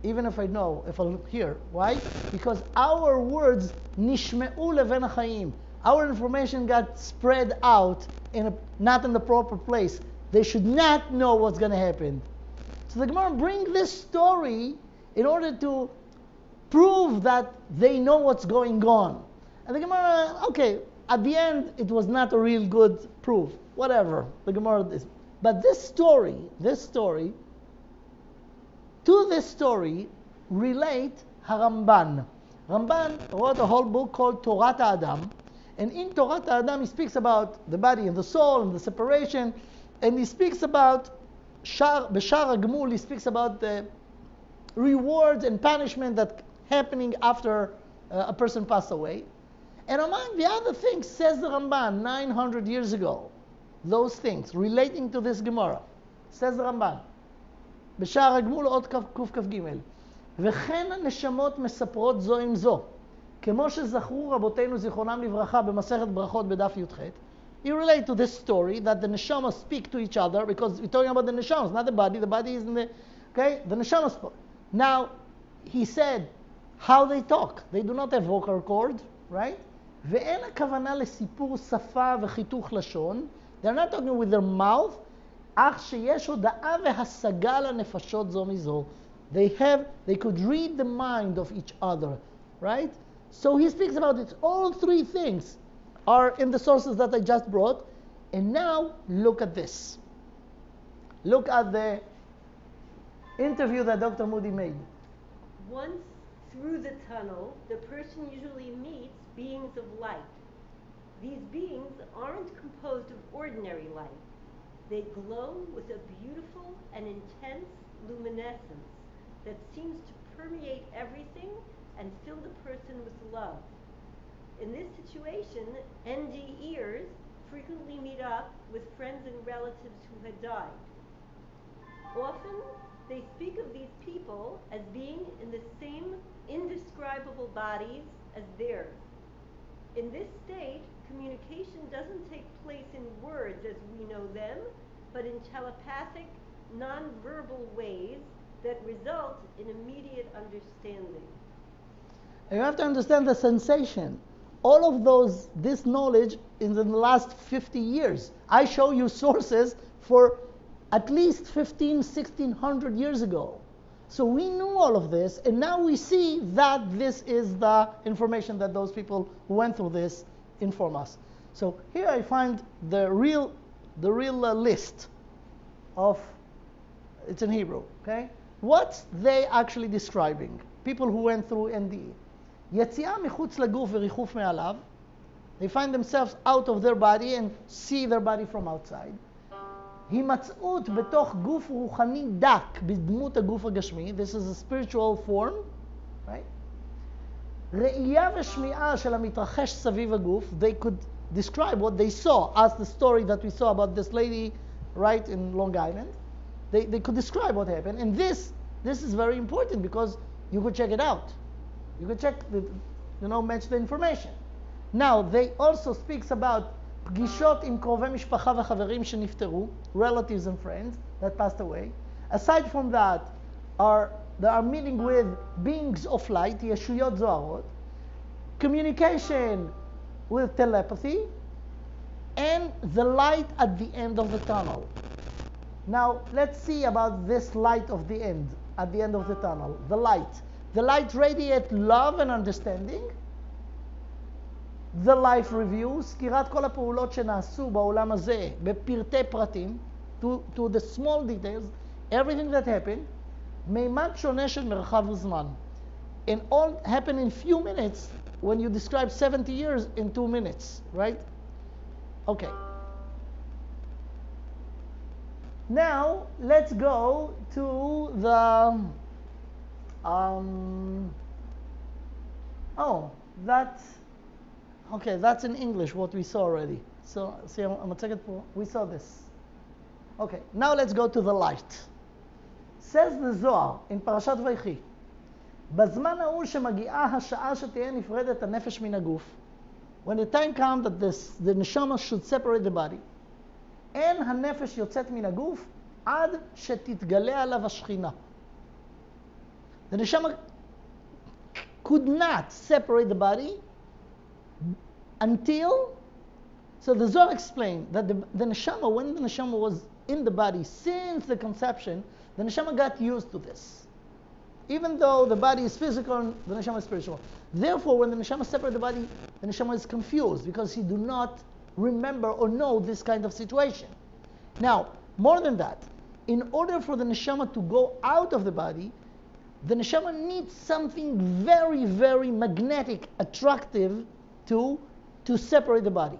even if I know, if I'll hear. Why? Because our words, nishme'u leven ha'chaim, our information got spread out, not in the proper place. They should not know what's going to happen. So the Gemara brings this story in order to prove that they know what's going on. And the Gemara, okay, at the end, it was not a real good proof. Whatever, the Gemara is. But this story, to this story relate Haramban. Ramban wrote a whole book called Torat Adam. And in Torat Adam, he speaks about the body and the soul and the separation. And he speaks about B'Shar HaGmul, he speaks about the rewards and punishment that happening after a person passed away. And among the other things, says the Ramban 900 years ago, those things relating to this Gemara, says the Ramban, B'Shar HaGmul עוד קכ"ג, וכן הנשמות מספרות זו עם זו, כמו שזכרו רבותינו זיכרונם לברכה במסכת ברכות בדף י"ח. You relate to this story that the neshamas speak to each other, because we're talking about the neshamas, not the body. The body is in the, okay? The neshamas. Now, he said how they talk. They do not have vocal cord, right? ואין הכוונה לסיפור שפה וחיתוך לשון. They're not talking with their mouth, אך שיש הודעה והשגה לנפשות זו מזו. They could read the mind of each other, right? So he speaks about it. All three things are in the sources that I just brought. And now, look at this. Look at the interview that Dr. Moody made. Once through the tunnel, the person usually meets beings of light. These beings aren't composed of ordinary light. They glow with a beautiful and intense luminescence that seems to permeate everything and fill the person with love. In this situation, ND ears frequently meet up with friends and relatives who had died. Often, they speak of these people as being in the same indescribable bodies as theirs. In this state, communication doesn't take place in words as we know them, but in telepathic, non-verbal ways that result in immediate understanding. And you have to understand the sensation. All of this knowledge in the last 50 years. I show you sources for at least 1600 years ago. So we knew all of this, and now we see that this is the information that those people who went through this inform us. So here I find the real list of, it's in Hebrew, okay? What they actually describing, people who went through NDE. יציאה מחוץ לגוף וריחוף מעליו, they find themselves out of their body and see their body from outside. הימצאות בתוך גוף רוחני דק בדמות הגוף הגשמי, this is a spiritual form, right? ראייה ושמיעה של המתרחש סביב הגוף, they could describe what they saw, as the story that we saw about this lady, right, in Long Island. They could describe what happened, and this is very important because you could check it out. You could check, match the information. Now, they also speaks about פגישות עם קרובי משפחה וחברים שנפטרו, relatives and friends that passed away. Aside from that, they are meeting with beings of light, ישויות זוהרות, communication with telepathy, and the light at the end of the tunnel. Now, let's see about this light of the end, at the end of the tunnel, the light. The light radiates love and understanding. The life review, סקירת כל הפעולות שנעשו בעולם הזה בפרטי פרטים, to the small details, everything that happened, מימד שונה של מרחב וזמן. And all happened in few minutes when you describe 70 years in 2 minutes, right? Okay. Now, let's go to the that's in English, what we saw already. So, see, we saw this. Okay, now let's go to the light. Says the Zohar in Parashat Vaychi, בזמן ההוא שמגיעה השעה שתהיה נפרדת הנפש מן הגוף, when the time comes that the neshama should separate the body, אין הנפש יוצאת מן הגוף עד שתתגלה עליו השכינה. The neshama could not separate the body until, so the Zohar explained that the neshama, when the neshama was in the body since the conception, the neshama got used to this. Even though the body is physical and the neshama is spiritual. Therefore, when the neshama separates the body, the neshama is confused because he do not remember or know this kind of situation. Now, more than that, in order for the neshama to go out of the body, the neshama needs something very, very magnetic, attractive to separate the body.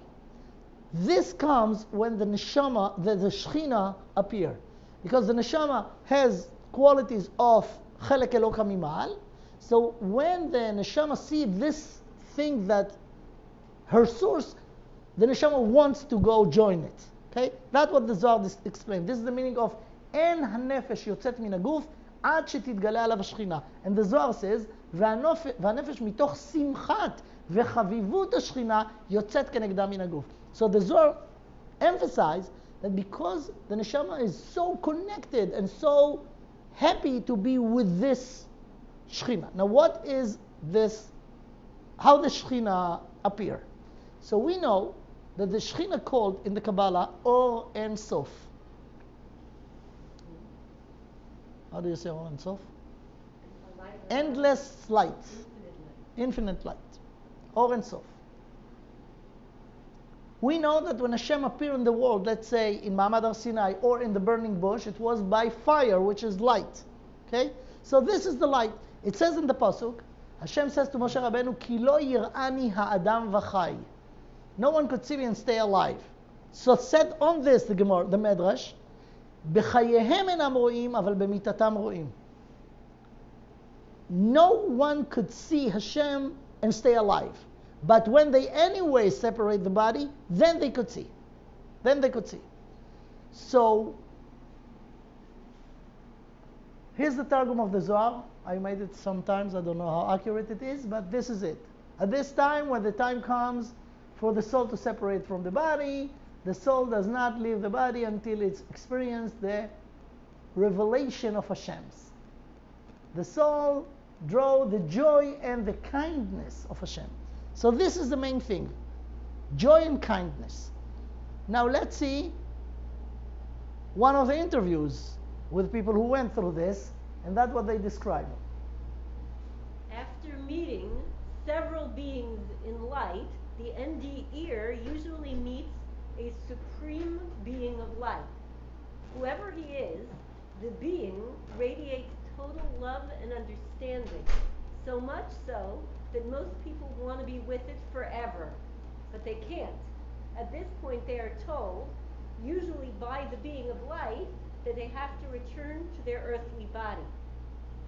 This comes when the neshama, the shechina appear. Because the neshama has qualities of chelek eloka mimal. So when the neshama sees this thing that her source, the neshama wants to go join it. Okay? That's what the Zohar explained. This is the meaning of en hanefesh yotzet min haguf עד שתתגלה עליו השכינה. And the Zohar says, והנפש מתוך שמחת וחביבות השכינה יוצאת כנגדה מן הגוף. So the Zohar emphasized that because the neshama is so connected and so happy to be with this shechina. Now what is this, how the shechina appear? So we know that the shechina called in the Kabbalah Or Ein Sof. How do you say Or Ein Sof? Endless light. Infinite light. Or Ein Sof. We know that when Hashem appeared in the world, let's say in Ma'amad Har Sinai or in the burning bush, it was by fire, which is light. Okay? So this is the light. It says in the Pasuk, Hashem says to Moshe Rabbeinu, Ki lo yir'ani ha'adam v'chai. No one could see me and stay alive. So said on this, the Gemara, the Medrash, B'chayehem enam ro'im, aval b'mitatam ro'im. No one could see Hashem and stay alive. But when they anyway separate the body, then they could see. Then they could see. So, here's the Targum of the Zohar. I made it sometimes, I don't know how accurate it is, but this is it. At this time, when the time comes for the soul to separate from the body, the soul does not leave the body until it's experienced the revelation of Hashem's. The soul draw the joy and the kindness of Hashem. So this is the main thing. Joy and kindness. Now let's see one of the interviews with people who went through this, and that's what they describe. After meeting several beings in light, the ND ear usually meets a supreme being of light. Whoever he is, the being radiates total love and understanding, so much so that most people want to be with it forever, but they can't. At this point, they are told, usually by the being of light, that they have to return to their earthly body.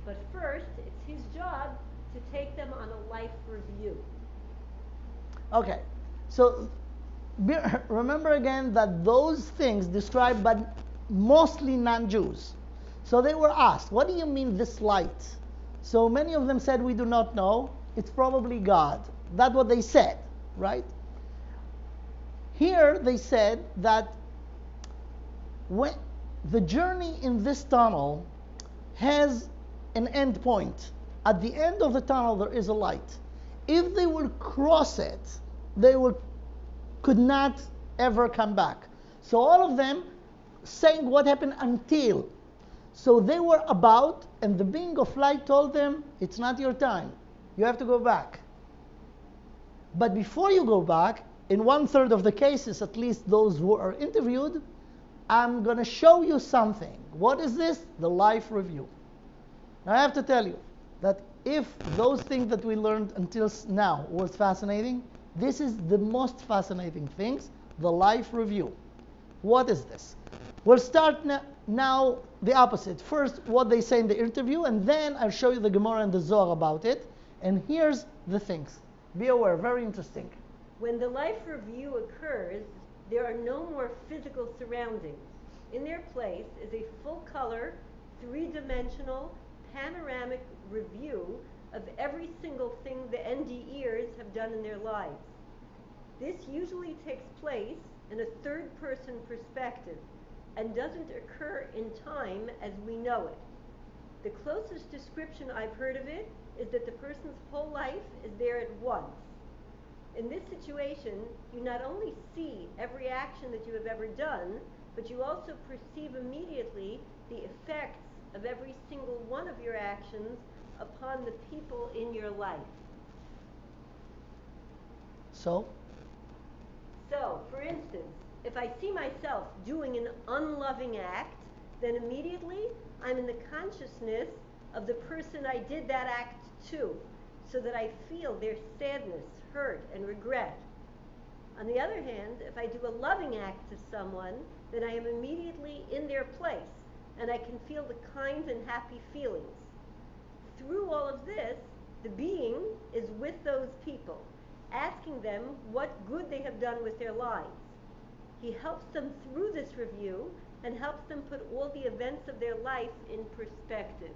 But first, it's his job to take them on a life review. Okay, so remember again that those things described by mostly non-Jews. So they were asked, what do you mean this light? So many of them said, we do not know. It's probably God. That's what they said, right? Here they said that when the journey in this tunnel has an end point. At the end of the tunnel there is a light. If they would cross it, they could not ever come back. So all of them saying what happened until. So they were about, and the being of light told them, it's not your time. You have to go back. But before you go back, in 1/3 of the cases, at least those who are interviewed, I'm going to show you something. What is this? The life review. Now I have to tell you that if those things that we learned until now was fascinating, this is the most fascinating things, the life review. What is this? We'll start now the opposite. First, what they say in the interview, and then I'll show you the Gemara and the Zohar about it. And here's the things. Be aware, very interesting. When the life review occurs, there are no more physical surroundings. In their place is a full-color, three-dimensional, panoramic review of every single thing the NDEers have done in their lives. This usually takes place in a third-person perspective and doesn't occur in time as we know it. The closest description I've heard of it is that the person's whole life is there at once. In this situation, you not only see every action that you have ever done, but you also perceive immediately the effects of every single one of your actions upon the people in your life. So, for instance, if I see myself doing an unloving act, then immediately I'm in the consciousness of the person I did that act to, so that I feel their sadness, hurt, and regret. On the other hand, if I do a loving act to someone, then I am immediately in their place, and I can feel the kind and happy feelings. Through all of this, the being is with those people, asking them what good they have done with their lives. He helps them through this review and helps them put all the events of their life in perspective.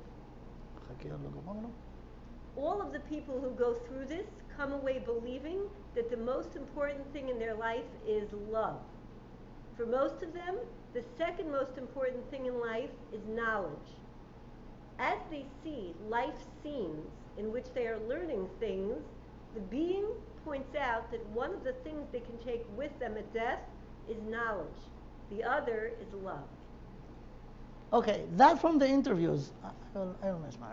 All of the people who go through this come away believing that the most important thing in their life is love. For most of them, the second most important thing in life is knowledge. As they see life scenes in which they are learning things, the being points out that one of the things they can take with them at death is knowledge. The other is love. Okay, that from the interviews. I don't miss my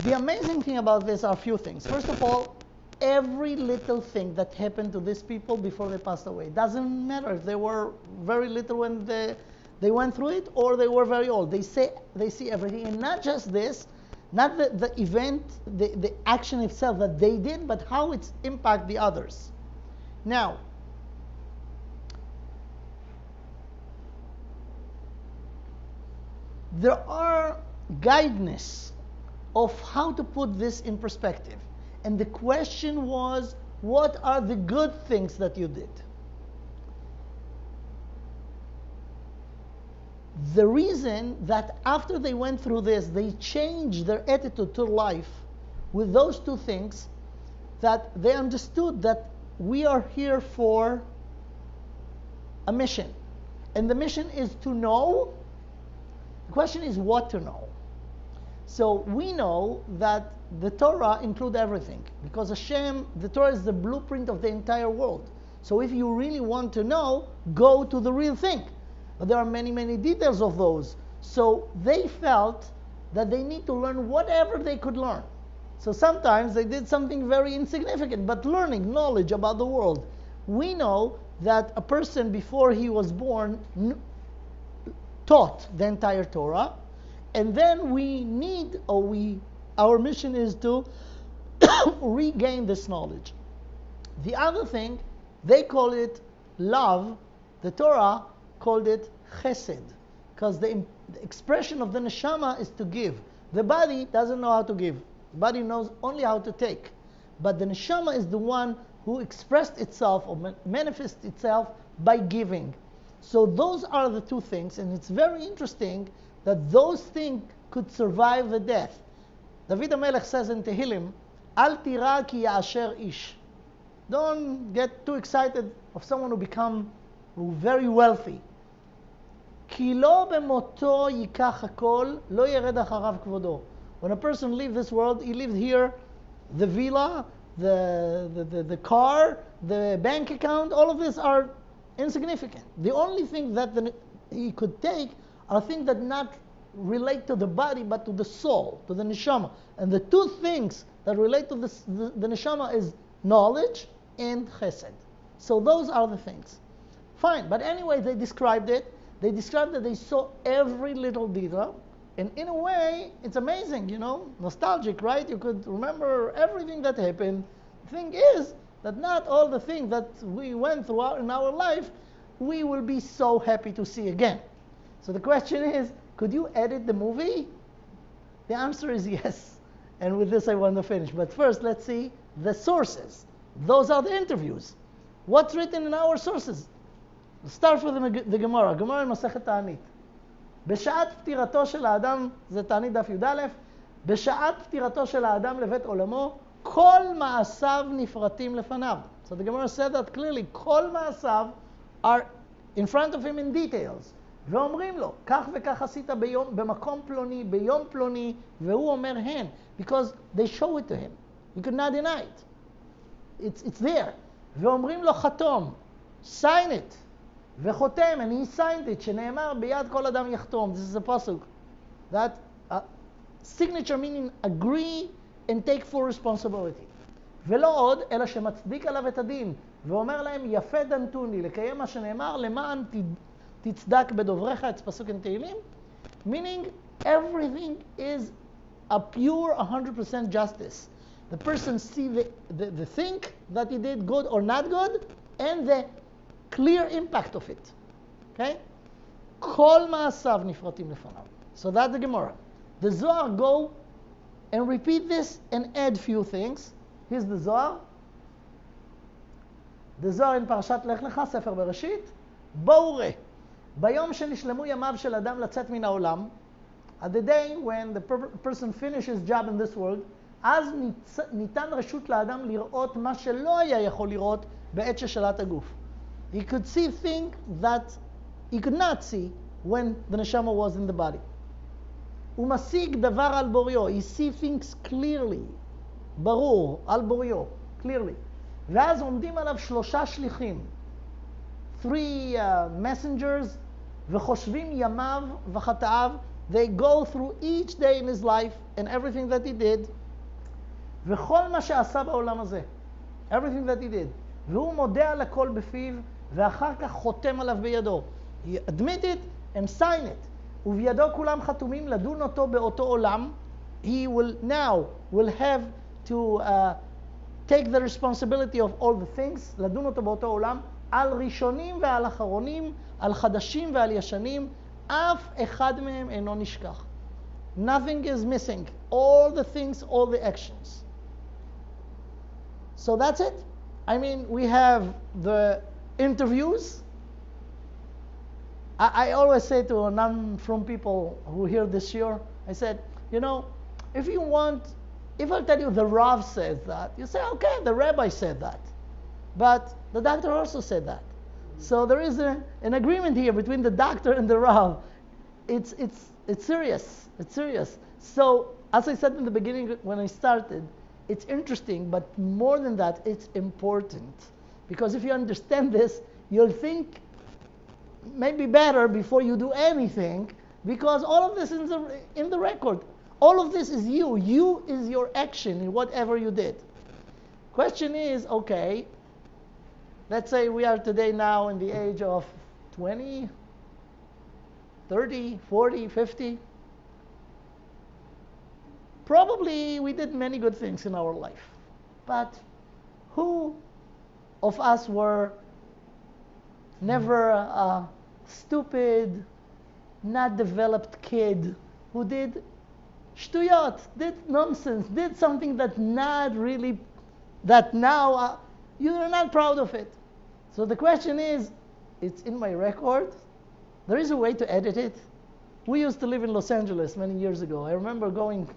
The amazing thing about this are a few things. First of all, every little thing that happened to these people before they passed away. It doesn't matter if they were very little when they went through it or they were very old. They see everything. And not just this, not the event, the action itself that they did, but how it's impact the others. Now, there are guidance of how to put this in perspective. And the question was, what are the good things that you did? The reason that after they went through this, they changed their attitude to life with those two things, that they understood that we are here for a mission. And the mission is to know. The question is what to know. So we know that the Torah includes everything, because Hashem, the Torah is the blueprint of the entire world. So if you really want to know, go to the real thing. But there are many, many details of those. So they felt that they need to learn whatever they could learn. So sometimes they did something very insignificant, but learning knowledge about the world. We know that a person before he was born taught the entire Torah. And then our mission is to regain this knowledge. The other thing, they call it love. The Torah called it chesed, because the expression of the neshama is to give. The body doesn't know how to give. The body knows only how to take. But the neshama is the one who expressed itself or manifests itself by giving. So those are the two things, and it's very interesting that those things could survive the death. David HaMelech says in Tehillim, Al tira ki ya'asher ish. Don't get too excited of someone who become very wealthy. Ki lo bemoto yikach hakol, lo yered acharav kvodo. When a person leaves this world, he lives here, the villa, the car, the bank account, all of these are insignificant. The only thing that he could take are things that not relate to the body but to the soul, to the neshama. And the two things that relate to the neshama is knowledge and chesed. So those are the things. Fine, but anyway, they described it. They described that they saw every little detail. And in a way, it's amazing, nostalgic, right? You could remember everything that happened. The thing is that not all the things that we went through in our life, we will be so happy to see again. So the question is, could you edit the movie? The answer is yes. And with this I want to finish. But first, let's see the sources. Those are the interviews. What's written in our sources? Let's start with the Gemara. Gemara in Masechet Ta'anit. בשעת פטירתו של האדם, זה תענית דף י"א, בשעת פטירתו של האדם לבית עולמו, כל מעשיו נפרטים לפניו. So the Gemara said that clearly, כל מעשיו are in front of him in details. ואומרים לו, כך וכך עשית במקום פלוני, ביום פלוני, והוא אומר הן, because they show it to him. You could not deny it. It's there. ואומרים לו חתום, sign it. וחותם, and he signed it, שנאמר ביד כל אדם יחתום. This is a pasuk. That signature meaning agree and take full responsibility. ולא עוד, אלא שמצדיק עליו את הדין, ואומר להם, יפה דנתוני, לקיים מה שנאמר, למען תצדק בדוברך, it's pasuk in תהילים, meaning everything is a pure 100% justice. The person see the thing that he did, good or not good, and the clear impact of it. Okay? כל מעשיו נפרטים לפניו. So that's the Gemara. The Zohar go and repeat this and add few things. Here's the Zohar. The Zohar in פרשת לך לך, ספר בראשית. בואו ראה. ביום שנשלמו ימיו של אדם לצאת מן העולם, at the day when the person finishes his job in this world, אז ניתן רשות לאדם לראות מה שלא היה יכול לראות בעת ששלט הגוף. He could see things that he could not see when the neshama was in the body. הוא משיג דבר על בוריו. He see things clearly. ברור, על בוריו, clearly. ואז עומדים עליו 3 שליחים, 3 messengers, וחושבים ימיו וחטאיו. They go through each day in his life and everything that he did, וכל מה שעשה בעולם הזה, everything that he did, והוא מודה על הכל בפיו, ואחר כך חותם עליו בידו. He admit it and sign it. ובידו כולם חתומים לדון אותו באותו עולם. He will have to take the responsibility of all the things, לדון אותו באותו עולם, על ראשונים ועל אחרונים, על חדשים ועל ישנים, אף אחד מהם אינו נשכח. Nothing is missing. All the things, all the actions. So that's it. I mean, we have the interviews. I always say to non-from people who hear this year, I said, you know, if I tell you the Rav says that, you say, okay, the Rabbi said that. But the doctor also said that. So there is an agreement here between the doctor and the Rav. It's serious. It's serious. So, as I said in the beginning when I started, it's interesting, but more than that, it's important. Because if you understand this, you'll think maybe better before you do anything, because all of this is in the record. All of this is you. You is your action in whatever you did. Question is, okay, let's say we are today now in the age of 20, 30, 40, 50. Probably we did many good things in our life. But who of us were never a stupid, not developed kid who did shtuyot, did nonsense, did something that now you're not proud of it. So the question is, it's in my record. There is a way to edit it. We used to live in Los Angeles many years ago. I remember going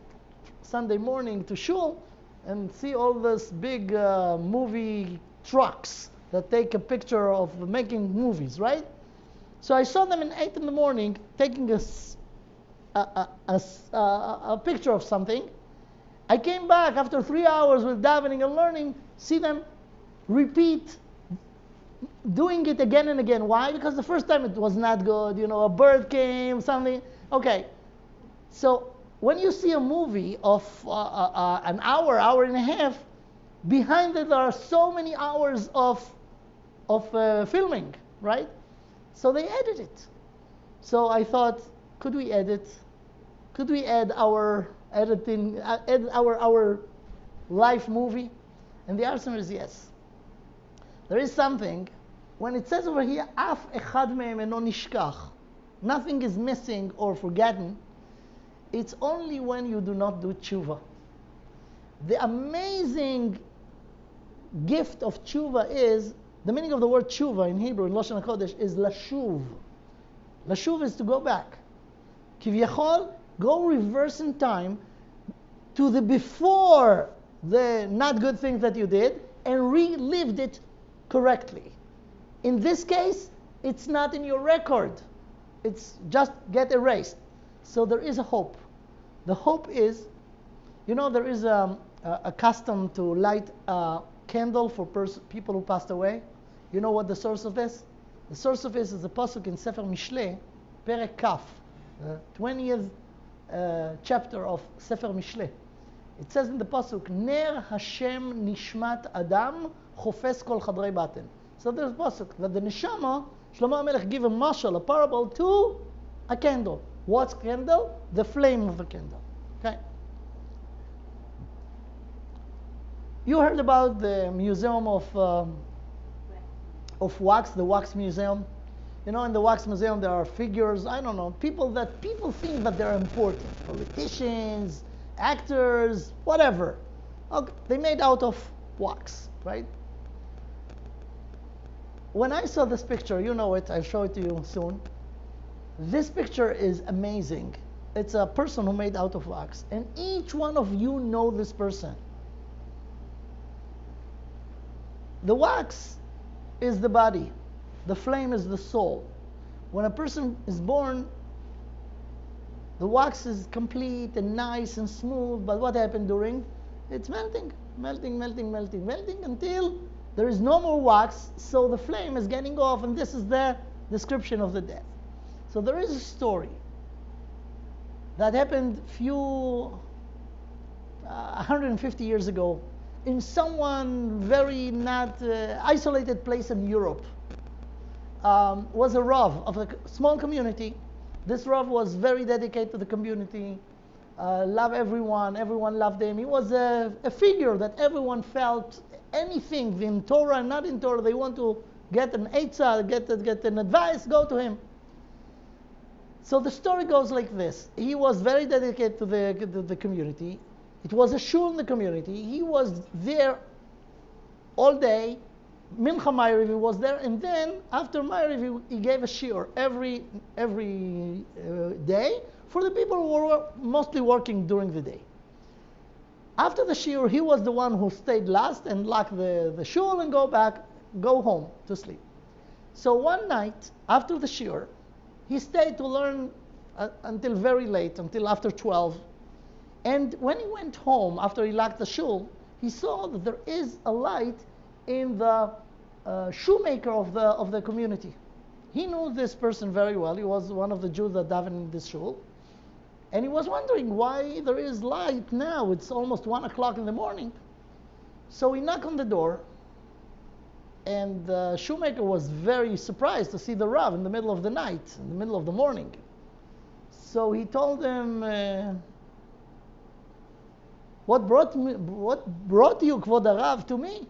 Sunday morning to shul and see all those big movie trucks that take a picture of making movies, right? So I saw them at 8 in the morning taking a picture of something. I came back after 3 hours with davening and learning, see them repeat doing it again and again. Why? Because the first time it was not good, a bird came, something. Okay, so when you see a movie of an hour and a half, behind it there are so many hours of filming, right? So they edit it. So I thought, could we edit? Could we add our editing, add our live movie? And the answer is yes. There is something, when it says over here, אף אחד מהם אינו נשכח, nothing is missing or forgotten, it's only when you do not do tshuva. The amazing gift of tshuva is, the meaning of the word tshuva in Hebrew, in Lashon HaKodesh, is lashuv. Lashuv is to go back. Kivyachol, go reverse in time to the before the not good things that you did and relived it correctly. In this case, it's not in your record. It's just get erased. So there is a hope. The hope is, there is a custom to light a candle for people who passed away. You know what the source of this? The source of this is a pasuk in Sefer Mishlei, Perek Kaf, the 20th chapter of Sefer Mishlei. It says in the pasuk, Ner Hashem Nishmat Adam Chofes Kol Chadrei Baten. So there's a pasuk that the neshama, Shlomo HaMelech give a mashal, a parable to a candle. What's candle? The flame of the candle. Okay. You heard about the museum of wax, the wax museum. In the wax museum there are figures, I don't know, people think that they're important. Politicians, actors, whatever. Okay, they made out of wax, right? When I saw this picture, you know it, I'll show it to you soon. This picture is amazing. It's a person who made out of wax. And each one of you know this person. The wax is the body. The flame is the soul. When a person is born, the wax is complete and nice and smooth, but what happened during? It's melting until There is no more wax, so the flame is getting off, and this is the description of the death. So there is a story that happened 150 years ago in someone very not isolated place in Europe. Was a Rav of a small community. This Rav was very dedicated to the community, loved everyone loved him. He was a figure that everyone felt anything in Torah and not in Torah, they want to get an eitzah, get an advice, go to him. So the story goes like this. He was very dedicated to the community. It was a shul in the community. He was there all day. Mincha Ma'ariv, he was there, and then after Ma'ariv, he gave a shiur every day for the people who were mostly working during the day. After the shiur, he was the one who stayed last and locked the shul and go home to sleep. So one night after the shiur, he stayed to learn until very late, until after 12. And when he went home after he locked the shul, he saw that there is a light in the shoemaker of the community. He knew this person very well. He was one of the Jews that davened in this shul. And he was wondering why there is light now. It's almost 1 o'clock in the morning. So he knocked on the door, and the shoemaker was very surprised to see the Rav in the middle of the night, in the middle of the morning. So he told him, what brought you, Kvod Rav, to me?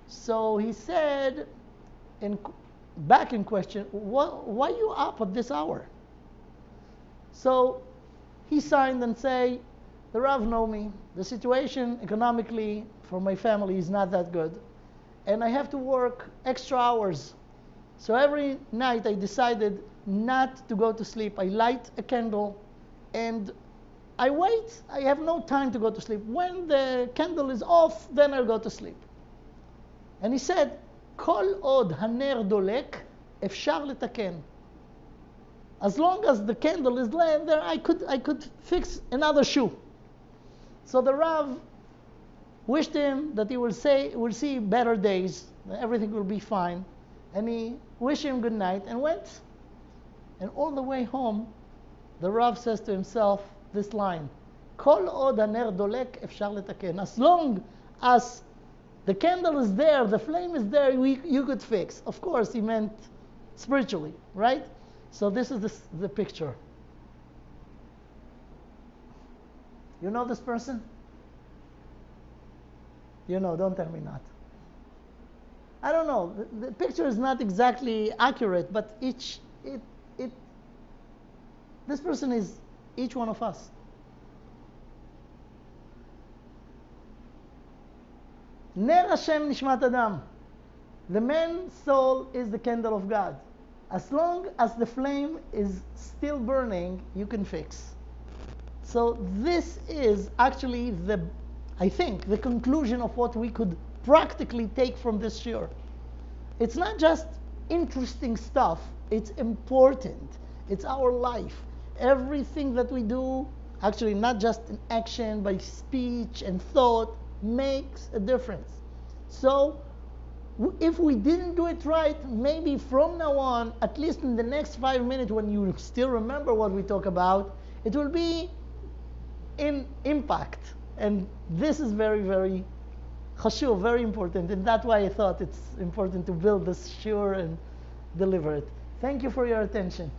So he said, back in question, why are you up at this hour? So he signed and say, the Rav know me. The situation economically for my family is not that good. And I have to work extra hours. So every night I decided not to go to sleep. I light a candle and I wait. I have no time to go to sleep. When the candle is off, then I'll go to sleep. And he said, Kol od haner dolek, efshar letaken. As long as the candle is laying there, I could fix another shoe. So the Rav wished him that he will see better days, that everything will be fine. And he wished him good night and went. And all the way home, the Rav says to himself this line, Kol od haner dolek, efshar letaken. As long as the candle is there, the flame is there, you could fix. Of course, he meant spiritually, right? So this is the picture. You know this person? You know, don't tell me not. I don't know. The picture is not exactly accurate, but this person is each one of us. Ner Hashem nishmat adam. The man's soul is the candle of God. As long as the flame is still burning, you can fix. So this is actually I think, the conclusion of what we could practically take from this shiur. It's not just interesting stuff, it's important. It's our life. Everything that we do, actually not just in action, by speech and thought, makes a difference. So if we didn't do it right, maybe from now on, at least in the next 5 minutes when you still remember what we talk about, it will be in impact. And this is very, very chashuv, very important. And that's why I thought it's important to build this shiur and deliver it. Thank you for your attention.